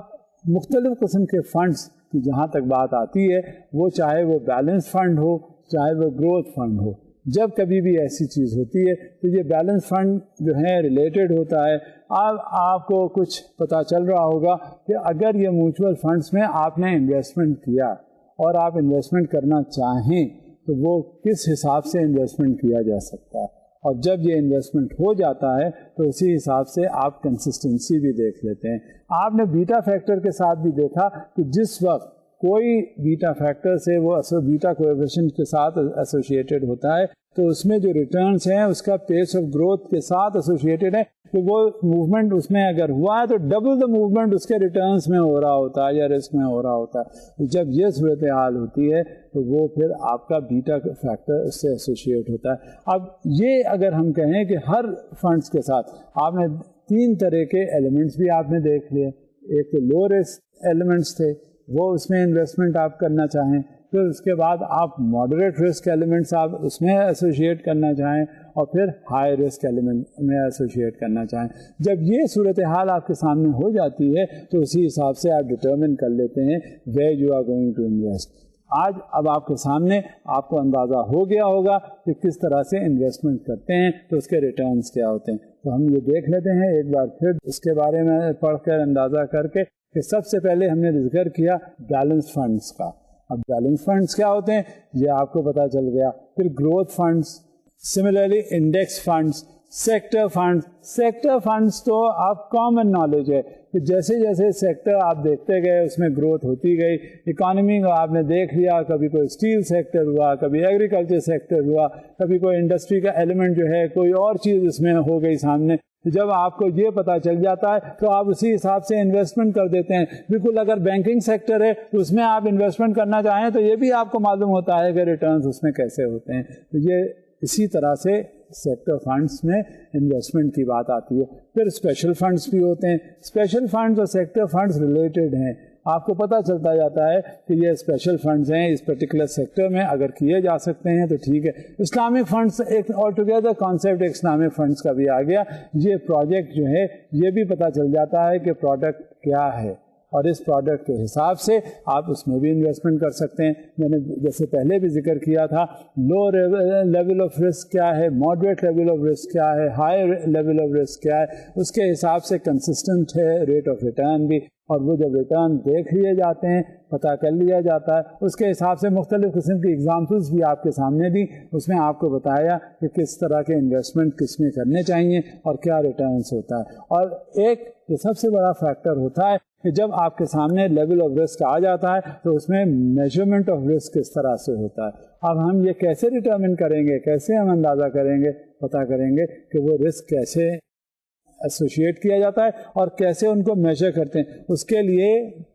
مختلف قسم کے فنڈز کی جہاں تک بات آتی ہے وہ چاہے وہ بیلنس فنڈ ہو چاہے وہ گروتھ فنڈ ہو, جب کبھی بھی ایسی چیز ہوتی ہے تو یہ بیلنس فنڈ جو ہے ریلیٹڈ ہوتا ہے. اب آپ کو کچھ پتہ چل رہا ہوگا کہ اگر یہ میوچول فنڈز میں آپ نے انویسٹمنٹ کیا اور آپ انویسٹمنٹ کرنا چاہیں تو وہ کس حساب سے انویسٹمنٹ کیا جا سکتا ہے, اور جب یہ انویسٹمنٹ ہو جاتا ہے تو اسی حساب سے آپ کنسسٹنسی بھی دیکھ لیتے ہیں. آپ نے بیٹا فیکٹر کے ساتھ بھی دیکھا کہ جس وقت کوئی بیٹا فیکٹر سے وہ بیٹا کوایفیشنٹ کے ساتھ ایسوسیٹڈ ہوتا ہے تو اس میں جو ریٹرنز ہیں اس کا پیس آف گروتھ کے ساتھ ایسوسیٹڈ ہے. تو وہ موومنٹ اس میں اگر ہوا ہے تو ڈبل دا موومنٹ اس کے ریٹرنز میں ہو رہا ہوتا ہے یا رسک میں ہو رہا ہوتا ہے. جب یہ صورتحال ہوتی ہے تو وہ پھر آپ کا بیٹا فیکٹر اس سے ایسوسیٹ ہوتا ہے. اب یہ اگر ہم کہیں کہ ہر فنڈز کے ساتھ آپ نے 3 طرح کے ایلیمنٹس بھی آپ نے دیکھ لیے, ایک تو لو رسک ایلیمنٹس تھے وہ اس میں انویسٹمنٹ آپ کرنا چاہیں, پھر اس کے بعد آپ ماڈریٹ رسک ایلیمنٹس آپ اس میں ایسوسیٹ کرنا چاہیں, اور پھر ہائی رسک ایلیمنٹ میں ایسوسیٹ کرنا چاہیں. جب یہ صورتحال آپ کے سامنے ہو جاتی ہے تو اسی حساب سے آپ ڈٹرمن کر لیتے ہیں where you are going to invest. آج اب آپ کے سامنے آپ کو اندازہ ہو گیا ہوگا کہ کس طرح سے انویسٹمنٹ کرتے ہیں تو اس کے ریٹرنز کیا ہوتے ہیں. تو ہم یہ دیکھ لیتے ہیں ایک بار پھر اس کے بارے میں پڑھ کر اندازہ کر کے کہ سب سے پہلے ہم نے ذکر کیا بیلنس فنڈز کا. اب بیلنس فنڈز کیا ہوتے ہیں یہ آپ کو پتہ چل گیا. پھر growth funds, similarly index funds, sector funds. Sector funds تو آپ کامن نالج ہے کہ جیسے جیسے سیکٹر آپ دیکھتے گئے اس میں گروتھ ہوتی گئی. اکانومی کو آپ نے دیکھ لیا, کبھی کوئی اسٹیل سیکٹر ہوا, کبھی ایگریکلچر سیکٹر ہوا, کبھی کوئی انڈسٹری کا ایلیمنٹ جو ہے کوئی اور چیز اس میں ہو گئی سامنے. جب آپ کو یہ پتہ چل جاتا ہے تو آپ اسی حساب سے انویسٹمنٹ کر دیتے ہیں. بالکل اگر بینکنگ سیکٹر ہے تو اس میں آپ انویسٹمنٹ کرنا چاہیں تو یہ بھی آپ کو معلوم ہوتا ہے کہ ریٹرنز اس میں کیسے ہوتے ہیں. تو یہ اسی طرح سے سیکٹر فنڈز میں انویسٹمنٹ کی بات آتی ہے. پھر اسپیشل فنڈز بھی ہوتے ہیں. اسپیشل فنڈز اور سیکٹر فنڈز ریلیٹڈ ہیں. آپ کو پتہ چلتا جاتا ہے کہ یہ اسپیشل فنڈز ہیں اس پرٹیکولر سیکٹر میں, اگر کیے جا سکتے ہیں تو ٹھیک ہے. اسلامک فنڈز ایک all together concept Islamic funds کا بھی آ گیا. یہ پروجیکٹ جو ہے یہ بھی پتہ چل جاتا ہے کہ پروڈکٹ کیا ہے اور اس پروڈکٹ کے حساب سے آپ اس میں بھی انویسٹمنٹ کر سکتے ہیں. میں نے جیسے پہلے بھی ذکر کیا تھا لو لیول آف رسک کیا ہے, ماڈریٹ لیول آف رسک کیا ہے, ہائی لیول آف رسک کیا ہے, اس کے حساب سے کنسسٹنٹ ہے ریٹ آف ریٹرن بھی. اور وہ جب ریٹرن دیکھ لیے جاتے ہیں, پتہ کر لیا جاتا ہے, اس کے حساب سے مختلف قسم کی ایگزامپلس بھی آپ کے سامنے دی, اس میں آپ کو بتایا کہ کس طرح کے انویسٹمنٹ کس میں کرنے چاہیے اور کیا ریٹرنس ہوتا ہے. اور ایک جو سب سے بڑا فیکٹر ہوتا ہے کہ جب آپ کے سامنے لیول آف رسک آ جاتا ہے تو اس میں میجرمنٹ آف رسک کس طرح سے ہوتا ہے. اب ہم یہ کیسے ڈٹرمن کریں گے, کیسے ہم اندازہ کریں گے, پتہ کریں گے کہ وہ رسک کیسے ایسوشیٹ کیا جاتا ہے اور کیسے ان کو میجر کرتے ہیں. اس کے لیے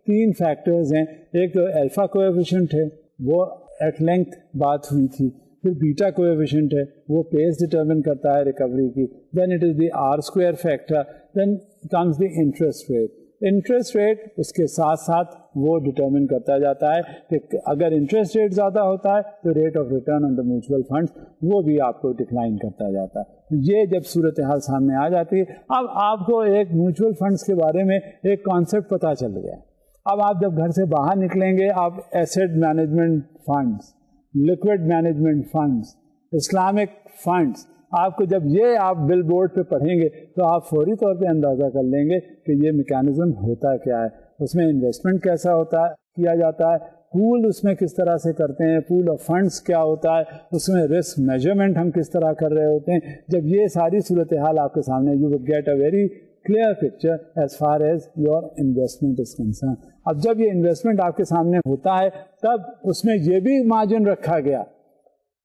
3 فیکٹرز ہیں. ایک تو الفا کوایفیشنٹ ہے, وہ ایٹ لینتھ بات ہوئی تھی. پھر بیٹا کوایفیشنٹ ہے, وہ پیس ڈٹرمن کرتا ہے ریکوری کی. Then it is the R square factor. Then comes the interest rate. Interest rate اس کے ساتھ ساتھ وہ ڈٹرمن کرتا جاتا ہے کہ اگر انٹرسٹ ریٹ زیادہ ہوتا ہے تو rate of return on the mutual funds وہ بھی آپ کو ڈکلائن کرتا جاتا ہے. یہ جب صورتحال سامنے آ جاتی ہے, اب آپ کو ایک میوچل فنڈس کے بارے میں ایک کانسیپٹ پتہ چل گیا. اب آپ جب گھر سے باہر نکلیں گے, آپ asset management funds, liquid management funds, Islamic funds, آپ کو جب یہ آپ بل بورڈ پہ پڑھیں گے تو آپ فوری طور پہ اندازہ کر لیں گے کہ یہ میکینزم ہوتا کیا ہے, اس میں انویسٹمنٹ کیسا ہوتا ہے, کیا جاتا ہے, پول اس میں کس طرح سے کرتے ہیں, پول آف فنڈس کیا ہوتا ہے, اس میں رسک میجرمنٹ ہم کس طرح کر رہے ہوتے ہیں. جب یہ ساری صورتحال آپ کے سامنے, you will get a very clear picture as far as your investment is concern. اب جب یہ انویسٹمنٹ آپ کے سامنے ہوتا ہے تب اس میں یہ بھی مارجن رکھا گیا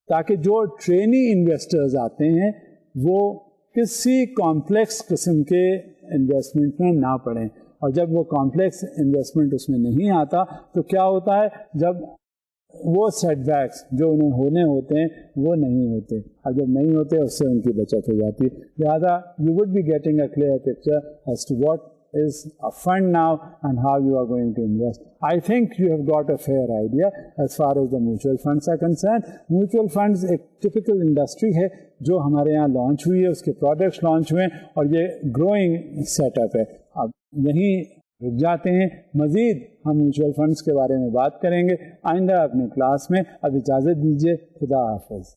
تاکہ جو ٹرینی انویسٹرز آتے ہیں وہ کسی کمپلیکس قسم کے انویسٹمنٹ میں نہ پڑیں. اور جب وہ کمپلیکس انویسٹمنٹ اس میں نہیں آتا تو کیا ہوتا ہے, جب وہ سیٹ بیکس جو انہیں ہونے ہوتے ہیں وہ نہیں ہوتے, اور جب نہیں ہوتے اس سے ان کی بچت ہو جاتی ہے. لہٰذا you would be getting a clear picture as to what is a fund now and how you are going to invest. I think you have got a fair idea as far as the mutual funds are concerned. Mutual funds ایک typical industry ہے جو ہمارے یہاں launch ہوئی ہے, اس کے products launch ہوئے ہیں اور یہ گروئنگ سیٹ اپ ہے. اب یہیں رک جاتے ہیں, مزید ہم میوچل فنڈس کے بارے میں بات کریں گے آئندہ اپنے کلاس میں. اب اجازت دیجیے, خدا حافظ.